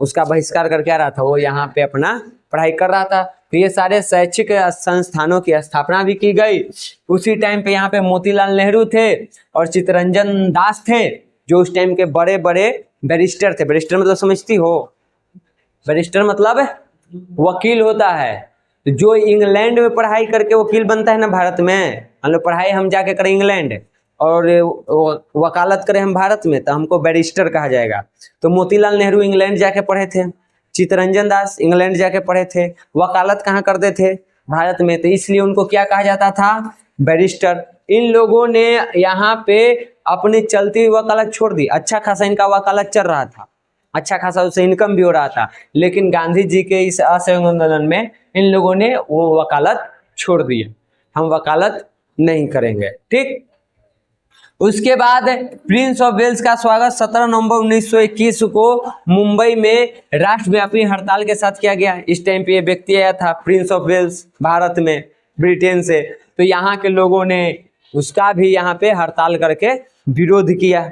Speaker 1: उसका बहिष्कार करके आ रहा था, वो यहाँ पे अपना पढ़ाई कर रहा था। तो ये सारे शैक्षिक संस्थानों की स्थापना भी की गई। उसी टाइम पे यहाँ पे मोतीलाल नेहरू थे और चित्तरंजन दास थे, जो उस टाइम के बड़े बड़े बैरिस्टर थे। बैरिस्टर मतलब समझती हो? बैरिस्टर मतलब वकील होता है। तो जो इंग्लैंड में पढ़ाई करके वकील बनता है ना भारत में, हम लोग पढ़ाई हम जाके करें इंग्लैंड और वकालत करें हम भारत में, तो हमको बैरिस्टर कहा जाएगा। तो मोतीलाल नेहरू इंग्लैंड जाके पढ़े थे, चित्तरंजन दास इंग्लैंड जाके पढ़े थे, वकालत कहाँ करते थे? भारत में, तो इसलिए उनको क्या कहा जाता था? बैरिस्टर। इन लोगों ने यहाँ पे अपनी चलती हुई वकालत छोड़ दी। अच्छा खासा इनका वकालत चल रहा था, अच्छा खासा उससे इनकम भी हो रहा था, लेकिन गांधी जी के इस असहयोग आंदोलन में इन लोगों ने वो वकालत छोड़ दी, हम वकालत नहीं करेंगे। ठीक, उसके बाद प्रिंस ऑफ वेल्स का स्वागत 17 नवंबर 1921 को मुंबई में राष्ट्रव्यापी हड़ताल के साथ किया गया। इस टाइम पे ये व्यक्ति आया था प्रिंस ऑफ वेल्स भारत में ब्रिटेन से, तो यहाँ के लोगों ने उसका भी यहाँ पे हड़ताल करके विरोध किया।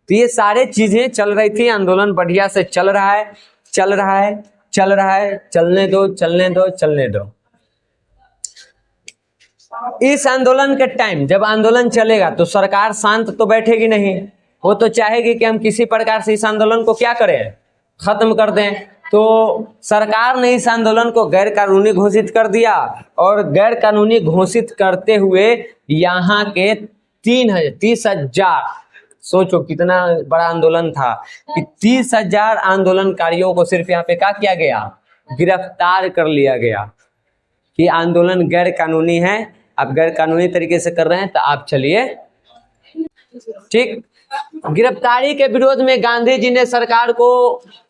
Speaker 1: तो ये सारे चीजें चल रही थी, आंदोलन बढ़िया से चल रहा है, चल रहा है, चल रहा है, चलने दो, चलने दो, चलने दो। इस आंदोलन के टाइम जब आंदोलन चलेगा तो सरकार शांत तो बैठेगी नहीं, वो तो चाहेगी कि हम किसी प्रकार से इस आंदोलन को क्या करें, खत्म कर दें। तो सरकार ने इस आंदोलन को गैर कानूनी घोषित कर दिया, और गैर कानूनी घोषित करते हुए यहाँ के 30,000, सोचो कितना बड़ा आंदोलन था कि 30,000 आंदोलनकारियों को सिर्फ यहाँ पे क्या किया गया? गिरफ्तार कर लिया गया कि आंदोलन गैर कानूनी है, आप गैर कानूनी तरीके से कर रहे हैं तो आप चलिए। ठीक, गिरफ्तारी के विरोध में गांधी जी ने सरकार को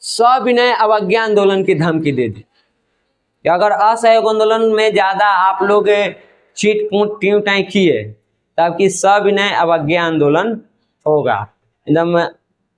Speaker 1: सविनय अवज्ञा आंदोलन की धमकी दे दी कि अगर असहयोग आंदोलन में ज्यादा आप लोग चीट पूट ट्यू टाई किए तो आपकी सविनय अवज्ञा आंदोलन होगा। एकदम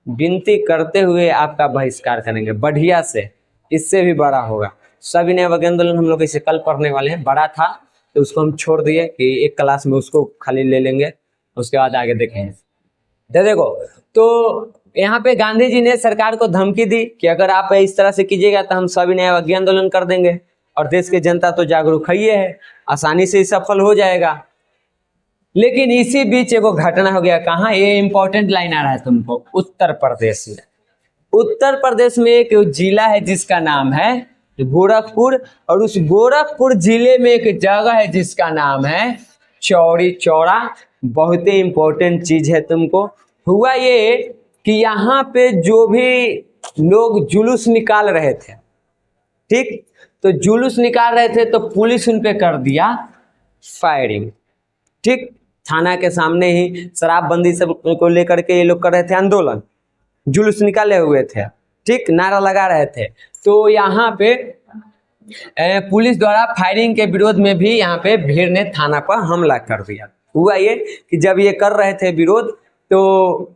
Speaker 1: विनती करते हुए आपका बहिष्कार करेंगे बढ़िया से, इससे भी बड़ा होगा। सविनय अवज्ञा आंदोलन हम लोग इसे कल पढ़ने वाले हैं, बड़ा था तो उसको हम छोड़ दिए कि एक क्लास में उसको खाली ले लेंगे, उसके बाद आगे देखेंगे। तो देखो, तो यहाँ पे गांधी जी ने सरकार को धमकी दी कि अगर आप इस तरह से कीजिएगा तो हम सविनय अवज्ञा आंदोलन कर देंगे। और देश की जनता तो जागरूक ही है, आसानी से सफल हो जाएगा। लेकिन इसी बीच एगो घटना हो गया। कहाँ, ये इंपॉर्टेंट लाइन आ रहा है तुमको, उत्तर प्रदेश में। उत्तर प्रदेश में एक जिला है जिसका नाम है गोरखपुर, और उस गोरखपुर जिले में एक जगह है जिसका नाम है चौरी चौरा। बहुत ही इंपॉर्टेंट चीज है तुमको। हुआ ये कि यहाँ पे जो भी लोग जुलूस निकाल रहे थे, ठीक, तो जुलूस निकाल रहे थे तो पुलिस उन पे कर दिया फायरिंग। ठीक, थाना के सामने ही शराबबंदी सब को लेकर के ये लोग कर रहे थे आंदोलन, जुलूस निकाले हुए थे, ठीक, नारा लगा रहे थे। तो यहाँ पे पुलिस द्वारा फायरिंग के विरोध में भी यहाँ पे भीड़ ने थाना पर हमला कर दिया। हुआ ये कि जब ये कर रहे थे विरोध तो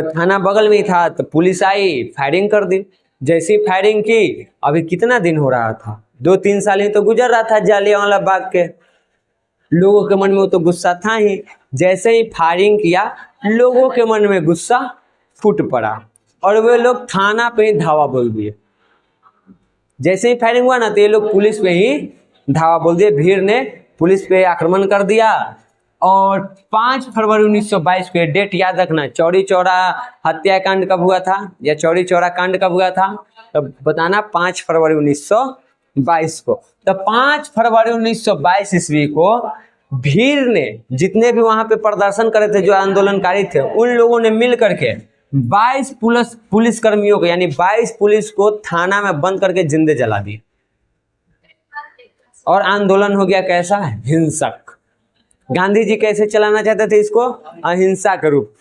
Speaker 1: थाना बगल में ही था, तो पुलिस आई, फायरिंग कर दी। जैसी फायरिंग की, अभी कितना दिन हो रहा था, 2-3 साल ही तो गुजर रहा था जलियांवाला बाग के। लोगों के मन में वो तो गुस्सा था ही। जैसे ही फायरिंग किया, लोगों के मन में गुस्सा फूट पड़ा और वे लोग थाना पे ही धावा बोल दिए। जैसे ही फायरिंग हुआ ना, तो ये लोग पुलिस पे ही धावा बोल दिए। भीड़ ने पुलिस पे आक्रमण कर दिया। और 5 फरवरी 1922 को, डेट याद रखना, चौरी चौरा हत्याकांड कब हुआ था या चौरी चौरा कांड कब हुआ था, तो बताना 5 फरवरी 1922 को। तो 5 फरवरी 1922 ईस्वी को भीड़ ने, जितने भी वहां पे प्रदर्शन करे थे जो आंदोलनकारी थे, उन लोगों ने मिल करके 22 पुलिस कर्मियों को, यानी 22 पुलिस को थाना में बंद करके जिंदे जला दिए। और आंदोलन हो गया कैसा, हिंसक। गांधी जी कैसे चलाना चाहते थे इसको, अहिंसा के रूप,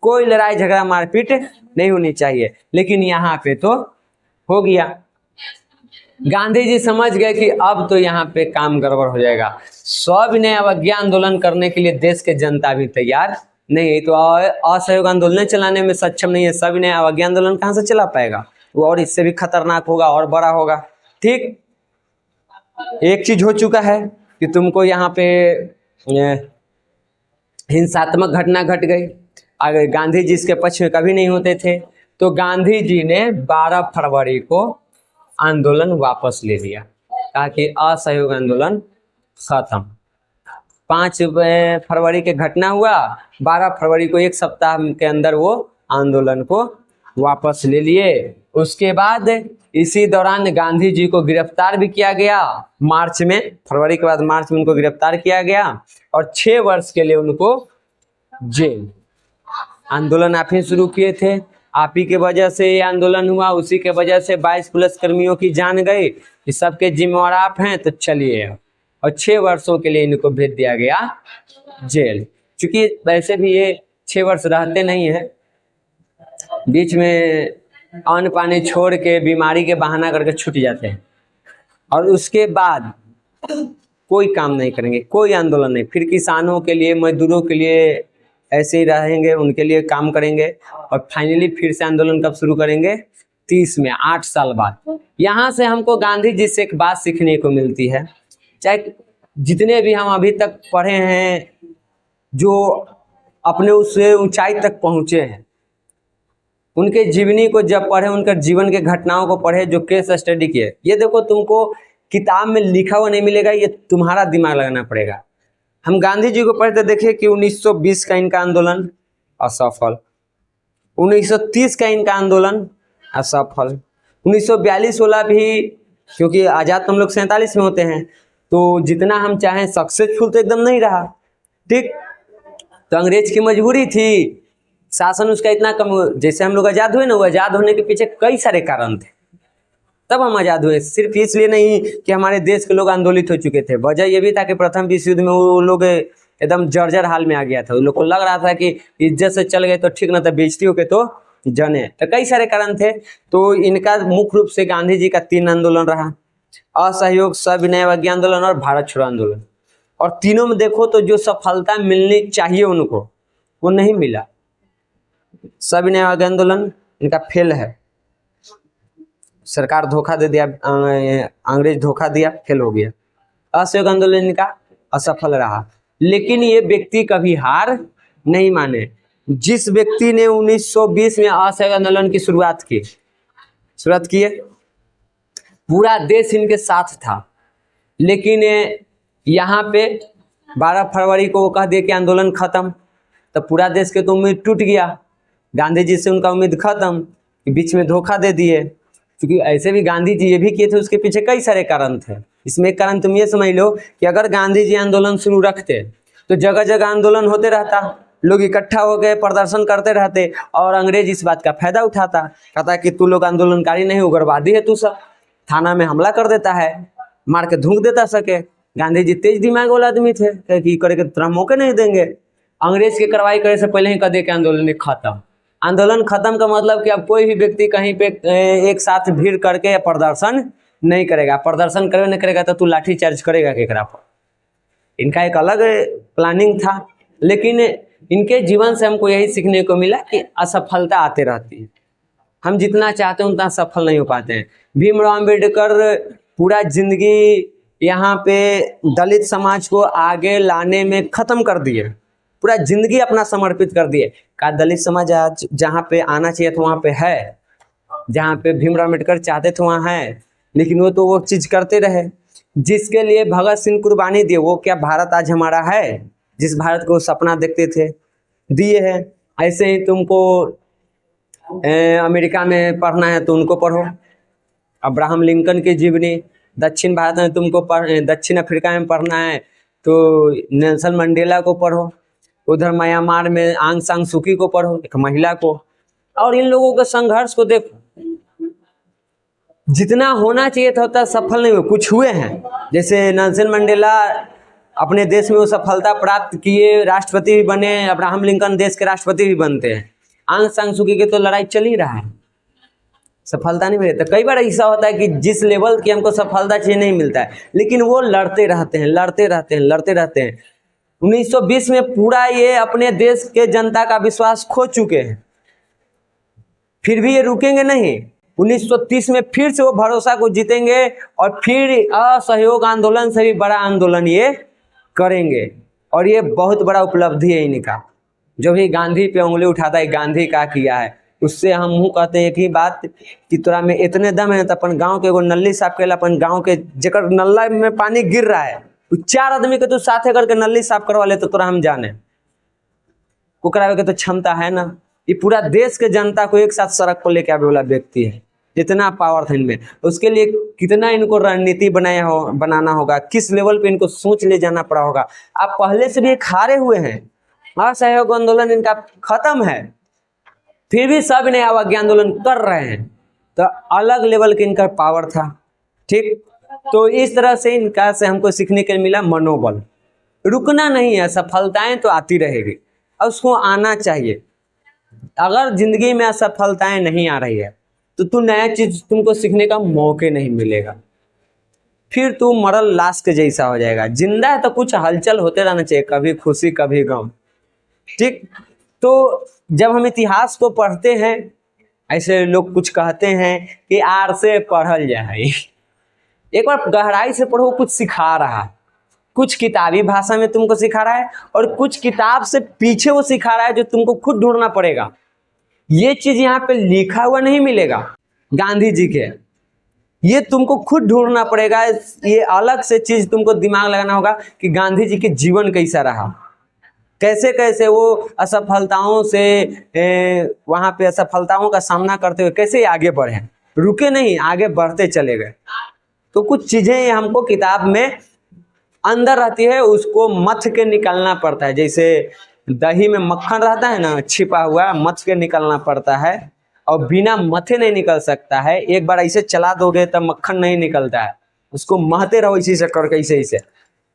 Speaker 1: कोई लड़ाई झगड़ा मारपीट नहीं होनी चाहिए। लेकिन यहाँ पे तो हो गया। गांधी जी समझ गए कि अब तो यहाँ पे काम गड़बड़ हो जाएगा। सविनय अवज्ञा आंदोलन करने के लिए देश के जनता भी तैयार नहीं है, तो असहयोग आंदोलन चलाने में सक्षम नहीं है, सविनय अवज्ञा आंदोलन कहाँ से चला पाएगा, वो और इससे भी खतरनाक होगा और बड़ा होगा। ठीक, एक चीज हो चुका है कि तुमको यहाँ पे हिंसात्मक घटना घट गई। अगर गांधी जी इसके पक्ष में कभी नहीं होते थे, तो गांधी जी ने 12 फरवरी को आंदोलन वापस ले लिया, कहा कि असहयोग आंदोलन खत्म। 5 फरवरी के घटना हुआ, 12 फरवरी को, एक सप्ताह के अंदर वो आंदोलन को वापस ले लिए। उसके बाद इसी दौरान गांधी जी को गिरफ्तार भी किया गया मार्च में, फरवरी के बाद मार्च में उनको गिरफ्तार किया गया और 6 वर्ष के लिए उनको जेल। आंदोलन आप ही शुरू किए थे, आप ही के वजह से ये आंदोलन हुआ, उसी के वजह से 22 पुलिस कर्मियों की जान गई, ये सबके जिम्मेवार आप हैं, तो चलिए। और 6 वर्षों के लिए इनको भेज दिया गया जेल। क्योंकि वैसे भी ये 6 वर्ष रहते नहीं है, बीच में अन्न पानी छोड़ के बीमारी के बहाना करके छूट जाते हैं और उसके बाद कोई काम नहीं करेंगे, कोई आंदोलन नहीं। फिर किसानों के लिए, मजदूरों के लिए ऐसे ही रहेंगे, उनके लिए काम करेंगे और फाइनली फिर से आंदोलन कब शुरू करेंगे, 30 में, 8 साल बाद। यहाँ से हमको गांधी जी से एक बात सीखने को मिलती है, चाहे जितने भी हम अभी तक पढ़े हैं, जो अपने उस ऊंचाई तक पहुँचे हैं, उनके जीवनी को जब पढ़े, उनके जीवन के घटनाओं को पढ़े, जो केस स्टडी किए, ये देखो तुमको किताब में लिखा हुआ नहीं मिलेगा, ये तुम्हारा दिमाग लगाना पड़ेगा। हम गांधी जी को पढ़ते देखिए कि 1920 का इनका आंदोलन असफल, 1930 का इनका आंदोलन असफल, 1942 वाला भी, क्योंकि आज़ाद हम लोग 47 में होते हैं, तो जितना हम चाहें सक्सेसफुल तो एकदम नहीं रहा। ठीक, तो अंग्रेज की मजबूरी थी, शासन उसका इतना कम, जैसे हम लोग आज़ाद हुए ना, वो आज़ाद होने के पीछे कई सारे कारण थे, तब हम आज़ाद हुए। सिर्फ इसलिए नहीं कि हमारे देश के लोग आंदोलित हो चुके थे, वजह ये भी था कि प्रथम विश्व युद्ध में वो लोग एकदम जर्जर हाल में आ गया था। उन लोग को लग रहा था कि इज्जत से चल गए तो ठीक ना, तो बेइज्जती होके तो जने। तो कई सारे कारण थे। तो इनका मुख्य रूप से गांधी जी का 3 आंदोलन रहा, असहयोग, सविनय अवज्ञा आंदोलन और भारत छोड़ो आंदोलन। और तीनों में देखो तो जो सफलता मिलनी चाहिए उनको, वो नहीं मिला। सविनय अवज्ञा आंदोलन इनका फेल है, सरकार धोखा दे दिया, अंग्रेज धोखा दिया, फेल हो गया। असहयोग आंदोलन इनका असफल रहा। लेकिन ये व्यक्ति कभी हार नहीं माने। जिस व्यक्ति ने 1920 में असहयोग आंदोलन की शुरुआत की है, पूरा देश इनके साथ था। लेकिन यहाँ पे 12 फरवरी को वो कह दिया कि आंदोलन खत्म, तो पूरा देश के तो उम्मीद टूट गया। गांधी जी से उनका उम्मीद खत्म, बीच में धोखा दे दिए। क्योंकि ऐसे भी गांधी जी ये भी किए थे, उसके पीछे कई सारे कारण थे। इसमें एक कारण तुम ये समझ लो कि अगर गांधी जी आंदोलन शुरू रखते तो जगह जगह आंदोलन होते रहता, लोग इकट्ठा हो गए, प्रदर्शन करते रहते, और अंग्रेज इस बात का फायदा उठाता, कहता कि तू लोग आंदोलनकारी नहीं, उग्रवादी है तू सब, थाना में हमला कर देता है, मार के धूक देता सके। गांधी जी तेज दिमाग वाला आदमी थे कि करके तुरंत मौके नहीं देंगे। अंग्रेज की कार्रवाई करे से पहले ही कह दे कि आंदोलन खत्म। आंदोलन खत्म का मतलब कि अब कोई भी व्यक्ति कहीं पे एक साथ भीड़ करके प्रदर्शन नहीं करेगा। प्रदर्शन करे नहीं करेगा तो तू लाठी चार्ज करेगा केकरा पर। इनका एक अलग प्लानिंग था। लेकिन इनके जीवन से हमको यही सीखने को मिला कि असफलता आते रहती है, हम जितना चाहते हैं उतना सफल नहीं हो पाते हैं। भीमराव अम्बेडकर पूरा जिंदगी यहाँ पे दलित समाज को आगे लाने में खत्म कर दिए, पूरा जिंदगी अपना समर्पित कर दिए। का दलित समाज आज जहाँ पे आना चाहिए था वहाँ पे है, जहाँ पे भीमराव अम्बेडकर चाहते थे वहाँ है, लेकिन वो तो वो चीज़ करते रहे। जिसके लिए भगत सिंह कुर्बानी दिए, वो क्या भारत आज हमारा है? जिस भारत को सपना देखते थे दिए हैं। ऐसे ही तुमको अमेरिका में पढ़ना है तो उनको पढ़ो, अब्राहम लिंकन की जीवनी। दक्षिण भारत में तुमको दक्षिण अफ्रीका में पढ़ना है तो नेल्सन मंडेला को पढ़ो, उधर म्यांमार में आंग सान सूकी को पढ़ो, एक महिला को। और इन लोगों के संघर्ष को देखो, जितना होना चाहिए था उतना सफल नहीं हुए, कुछ हुए हैं। जैसे नेल्सन मंडेला अपने देश में वो सफलता प्राप्त किए, राष्ट्रपति भी बने, अब्राहम लिंकन देश के राष्ट्रपति भी बनते हैं। आंग सान सूकी की तो लड़ाई चल ही रहा है, सफलता नहीं मिलती। तो कई बार ऐसा होता है कि जिस लेवल की हमको सफलता चाहिए नहीं मिलता है, लेकिन वो लड़ते रहते हैं। 1920 में पूरा ये अपने देश के जनता का विश्वास खो चुके हैं, फिर भी ये रुकेंगे नहीं। 1930 में फिर से वो भरोसा को जीतेंगे और फिर असहयोग आंदोलन से भी बड़ा आंदोलन ये करेंगे। और ये बहुत बड़ा उपलब्धि है इनका। जो भी गांधी पे उंगली उठाता है, गांधी का किया है, उससे हम मुँह कहते हैं एक ही बात कि तोरा में इतने दम है तो अपन गाँव के एगो नल्ली साफ करेला, अपन गाँव के जेकर नल्ला में पानी गिर रहा है 4 आदमी के तो साथे करके नल्ली साफ करवा ले तो तोरा हम जाने को करावे के तो क्षमता है ना। ये पूरा देश के जनता को एक साथ सड़क पर लेके आने वाला व्यक्ति है, इतना पावर था इनमें। उसके लिए कितना इनको रणनीति बनाना होगा, किस लेवल पे इनको सोच ले जाना पड़ा होगा। आप पहले से भी एक हारे हुए हैं, असहयोग आंदोलन इनका खत्म है, फिर भी सब ने अवज्ञा आंदोलन कर रहे हैं, तो अलग लेवल के इनका पावर था। ठीक, तो इस तरह से इनका से हमको सीखने के लिए मिला मनोबल, रुकना नहीं है। सफलताएं तो आती रहेगी और उसको आना चाहिए। अगर जिंदगी में असफलताएं नहीं आ रही है तो नया चीज तुमको सीखने का मौके नहीं मिलेगा, फिर तू मरल लाश के जैसा हो जाएगा। जिंदा है तो कुछ हलचल होते रहना चाहिए, कभी खुशी कभी गम। ठीक, तो जब हम इतिहास को पढ़ते हैं, ऐसे लोग कुछ कहते हैं कि आर से पढ़ल जाए, एक बार गहराई से पढ़ो, कुछ सिखा रहा है। कुछ किताबी भाषा में तुमको सिखा रहा है और कुछ किताब से पीछे वो सिखा रहा है जो तुमको खुद ढूंढना पड़ेगा। ये चीज यहाँ पे लिखा हुआ नहीं मिलेगा गांधी जी के, ये तुमको खुद ढूंढना पड़ेगा। ये अलग से चीज तुमको दिमाग लगाना होगा कि गांधी जी के जीवन कैसा रहा, कैसे कैसे वो असफलताओं से वहाँ पे असफलताओं का सामना करते हुए कैसे आगे बढ़े, रुके नहीं, आगे बढ़ते चले गए। तो कुछ चीजें हमको किताब में अंदर रहती है, उसको मथ के निकालना पड़ता है। जैसे दही में मक्खन रहता है ना छिपा हुआ, मथ के निकालना पड़ता है और बिना मथे नहीं निकल सकता है। एक बार ऐसे चला दोगे तब मक्खन नहीं निकलता है, उसको महते रहो इसी से करके, ऐसे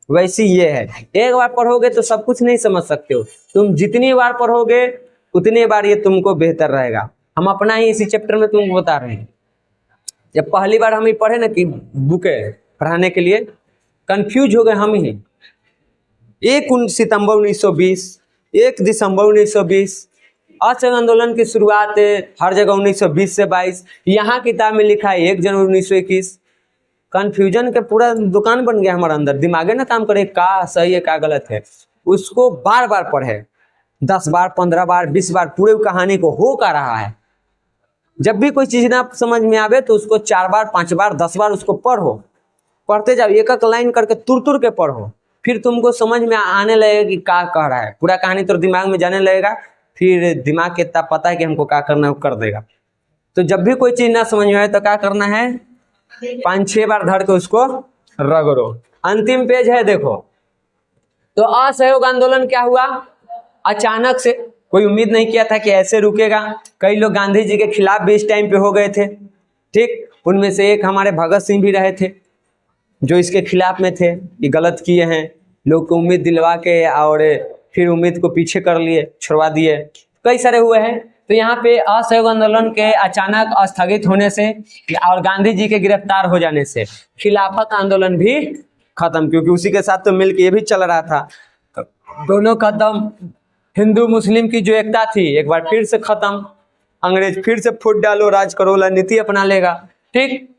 Speaker 1: वैसी ये है। एक बार पढ़ोगे तो सब कुछ नहीं समझ सकते हो, तुम जितनी बार पढ़ोगे उतनी बार ये तुमको बेहतर रहेगा। हम अपना ही इसी चैप्टर में तुमको बता रहे हैं। जब पहली बार हम ही पढ़े ना कि बुक है पढ़ाने के लिए, कंफ्यूज हो गए हम ही। 1 सितंबर 1920, 1 दिसंबर 1920, असहयोग आंदोलन की शुरुआत हर जगह 1920 से 22, यहाँ किताब में लिखा है 1 जनवरी 1921। कंफ्यूजन के पूरा दुकान बन गया हमारे अंदर, दिमागे ना काम करे का सही है का गलत है। उसको बार बार पढ़े, 10 बार 15 बार 20 बार पूरे कहानी को हो का रहा है। जब भी कोई चीज ना समझ में आवे तो उसको 4 बार 5 बार 10 बार उसको पढ़ो, पढ़ते जाओ, एक एक लाइन करके तुर तुर के पढ़ो, फिर तुमको समझ में आने लगेगा कि क्या कह रहा है। पूरा कहानी तो दिमाग में जाने लगेगा, फिर दिमाग के इतना पता है कि हमको क्या करना है वो कर देगा। तो जब भी कोई चीज ना समझ में आए तो क्या करना है, 5-6 बार धर के उसको रगड़ो। अंतिम पेज है देखो। तो असहयोग आंदोलन क्या हुआ, अचानक से, कोई उम्मीद नहीं किया था कि ऐसे रुकेगा। कई लोग गांधी जी के खिलाफ भी इस टाइम पे हो गए थे, ठीक। उनमें से एक हमारे भगत सिंह भी रहे थे जो इसके खिलाफ में थे कि गलत किए हैं, लोग को उम्मीद दिलवा के और फिर उम्मीद को पीछे कर लिए, छुड़वा दिए, कई सारे हुए हैं। तो यहाँ पे असहयोग आंदोलन के अचानक स्थगित होने से और गांधी जी के गिरफ्तार हो जाने से खिलाफत आंदोलन भी खत्म, क्योंकि उसी के साथ तो मिलकर ये भी चल रहा था। दोनों खत्म, हिंदू मुस्लिम की जो एकता थी एक बार फिर से खत्म, अंग्रेज फिर से फूट डालो राज करो नीति अपना लेगा, ठीक।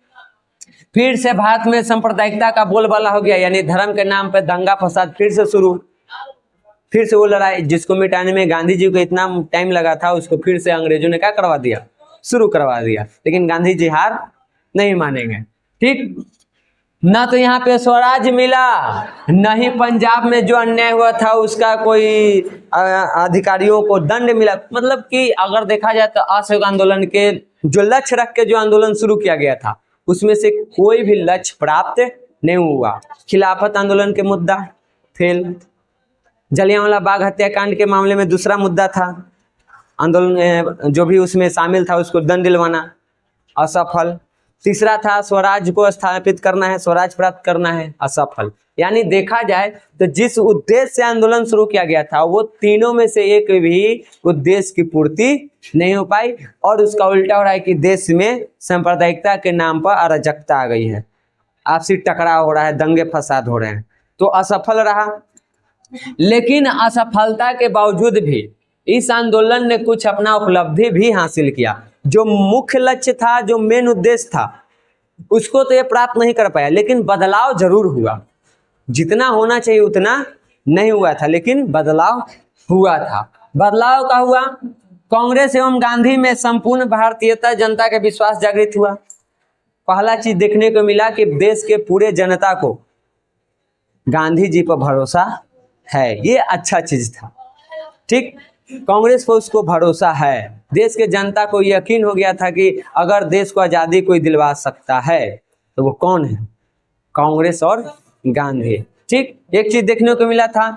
Speaker 1: फिर से भारत में सांप्रदायिकता का बोलबाला हो गया, यानी धर्म के नाम पे दंगा फसाद फिर से शुरू, फिर से वो लड़ाई जिसको मिटाने में गांधी जी को इतना टाइम लगा था, उसको फिर से अंग्रेजों ने क्या करवा दिया, शुरू करवा दिया। लेकिन गांधी जी हार नहीं मानेंगे, ठीक। ना तो यहाँ पे स्वराज मिला, न ही पंजाब में जो अन्याय हुआ था उसका कोई अधिकारियों को दंड मिला। मतलब कि अगर देखा जाए तो असहयोग आंदोलन के जो लक्ष्य रख के जो आंदोलन शुरू किया गया था उसमें से कोई भी लक्ष्य प्राप्त नहीं हुआ। खिलाफत आंदोलन के मुद्दा फेल, जलियांवाला बाग हत्याकांड के मामले में दूसरा मुद्दा था, आंदोलन जो भी उसमें शामिल था उसको दंड दिलवाना, असफल। तीसरा था स्वराज को स्थापित करना है, स्वराज प्राप्त करना है, असफल। यानी देखा जाए तो जिस उद्देश्य से आंदोलन शुरू किया गया था वो तीनों में से एक भी उद्देश्य की पूर्ति नहीं हो पाई, और उसका उल्टा हो रहा है कि देश में सांप्रदायिकता के नाम पर अराजकता आ गई है, आपसी टकराव हो रहा है, दंगे फसाद हो रहे हैं, तो असफल रहा। लेकिन असफलता के बावजूद भी इस आंदोलन ने कुछ अपना उपलब्धि भी हासिल किया। जो मुख्य लक्ष्य था, जो मेन उद्देश्य था, उसको तो ये प्राप्त नहीं कर पाया, लेकिन बदलाव जरूर हुआ। जितना होना चाहिए उतना नहीं हुआ था, लेकिन बदलाव हुआ था। बदलाव का हुआ, कांग्रेस एवं गांधी में संपूर्ण भारतीयता जनता का विश्वास जागृत हुआ। पहला चीज देखने को मिला कि देश के पूरे जनता को गांधी जी पर भरोसा है, ये अच्छा चीज था, ठीक। कांग्रेस पर उसको भरोसा है, देश के जनता को यकीन हो गया था कि अगर देश को आज़ादी कोई दिलवा सकता है तो वो कौन है, कांग्रेस और गांधी, ठीक। एक चीज देखने को मिला था,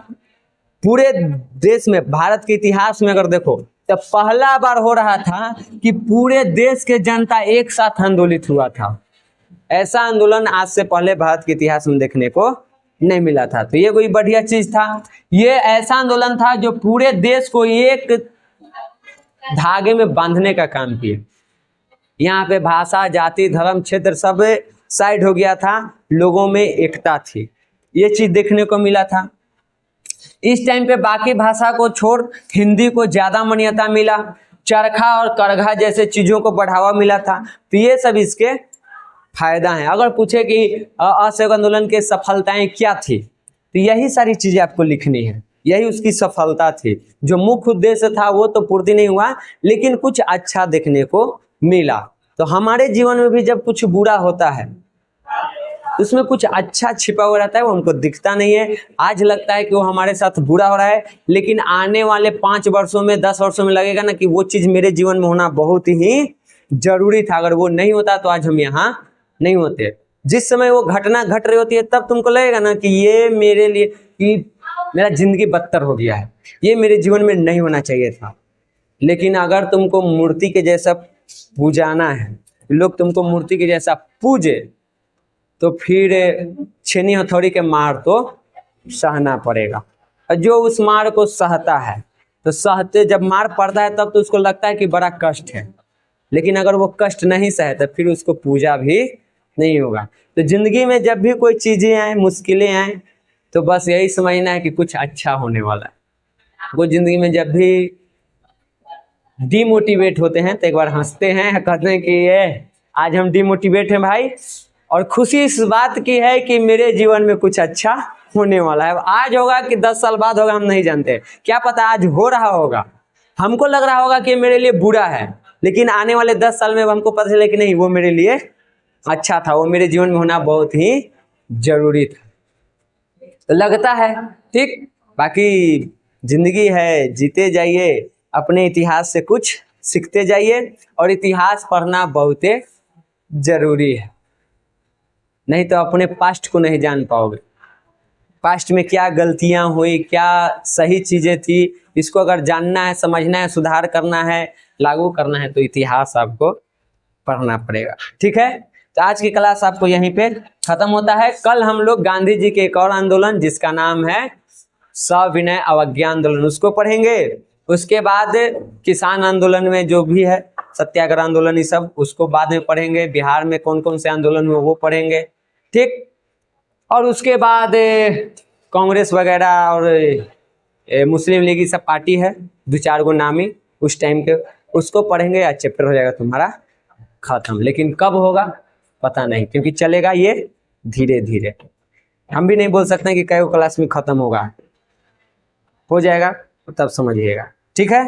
Speaker 1: पूरे देश में, भारत के इतिहास में अगर देखो तो पहला बार हो रहा था कि पूरे देश के जनता एक साथ आंदोलित हुआ था। ऐसा आंदोलन आज से पहले भारत के इतिहास में देखने को नहीं मिला था, तो ये कोई बढ़िया चीज था। ये ऐसा आंदोलन था जो पूरे देश को एक धागे में बांधने का काम किया। यहाँ पे भाषा, जाति, धर्म, क्षेत्र सब साइड हो गया था, लोगों में एकता थी, ये चीज देखने को मिला था। इस टाइम पे बाकी भाषा को छोड़ हिंदी को ज्यादा मान्यता मिला, चरखा और करघा जैसे चीजों को बढ़ावा मिला था, तो ये सब इसके फायदा है। अगर पूछे कि असहयोग आंदोलन के सफलताएं क्या थी, तो यही सारी चीजें आपको लिखनी है, यही उसकी सफलता थी। जो मुख्य उद्देश्य था वो तो पूर्ति नहीं हुआ, लेकिन कुछ अच्छा देखने को मिला। तो हमारे जीवन में भी जब कुछ बुरा होता है उसमें कुछ अच्छा छिपा हुआ रहता है, वो हमको दिखता नहीं है। आज लगता है कि वो हमारे साथ बुरा हो रहा है, लेकिन आने वाले 5 वर्षों में 10 वर्षों में लगेगा ना कि वो चीज मेरे जीवन में होना बहुत ही जरूरी था, अगर वो नहीं होता तो आज हम यहाँ नहीं होते। जिस समय वो घटना घट रही होती है तब तुमको लगेगा ना कि ये मेरे लिए, कि मेरा जिंदगी बदतर हो गया है, ये मेरे जीवन में नहीं होना चाहिए था। लेकिन अगर तुमको मूर्ति के जैसा पूजाना है, लोग तुमको मूर्ति के जैसा पूजे, तो फिर छेनी हथौड़ी के मार तो सहना पड़ेगा। और जो उस मार को सहता है, तो सहते जब मार पड़ता है तब तो उसको लगता है कि बड़ा कष्ट है, लेकिन अगर वो कष्ट नहीं सहे तो फिर उसको पूजा भी नहीं होगा। तो जिंदगी में जब भी कोई चीजें आए, मुश्किलें आए, तो बस यही समझना है कि कुछ अच्छा होने वाला है। वो जिंदगी में जब भी डिमोटिवेट होते हैं तो एक बार हंसते हैं, कहते हैं कि ये आज हम डिमोटिवेट हैं भाई, और खुशी इस बात की है कि मेरे जीवन में कुछ अच्छा होने वाला है। आज होगा कि 10 साल बाद होगा हम नहीं जानते, क्या पता आज हो रहा होगा, हमको लग रहा होगा कि मेरे लिए बुरा है, लेकिन आने वाले 10 साल में हमको पता चले कि नहीं, वो मेरे लिए अच्छा था, वो मेरे जीवन में होना बहुत ही जरूरी था। तो लगता है ठीक। बाकी जिंदगी है, जीते जाइए, अपने इतिहास से कुछ सीखते जाइए, और इतिहास पढ़ना बहुत जरूरी है, नहीं तो अपने पास्ट को नहीं जान पाओगे। पास्ट में क्या गलतियां हुई, क्या सही चीजें थी, इसको अगर जानना है, समझना है, सुधार करना है, लागू करना है, तो इतिहास आपको पढ़ना पड़ेगा। ठीक है, तो आज की क्लास आपको यहीं पे खत्म होता है। कल हम लोग गांधी जी के एक और आंदोलन जिसका नाम है सविनय अवज्ञा आंदोलन, उसको पढ़ेंगे। उसके बाद किसान आंदोलन में जो भी है, सत्याग्रह आंदोलन, ये सब उसको बाद में पढ़ेंगे। बिहार में कौन कौन से आंदोलन हुए वो पढ़ेंगे। ठीक, और उसके बाद कांग्रेस वगैरह और मुस्लिम लीग, सब पार्टी है, 2-4 गो नामी उस टाइम के, उसको पढ़ेंगे। आज चैप्टर हो जाएगा तुम्हारा खत्म। लेकिन कब होगा पता नहीं, क्योंकि चलेगा ये धीरे धीरे। हम भी नहीं बोल सकते कि कई क्लास में खत्म होगा, हो जाएगा तब समझिएगा। ठीक है।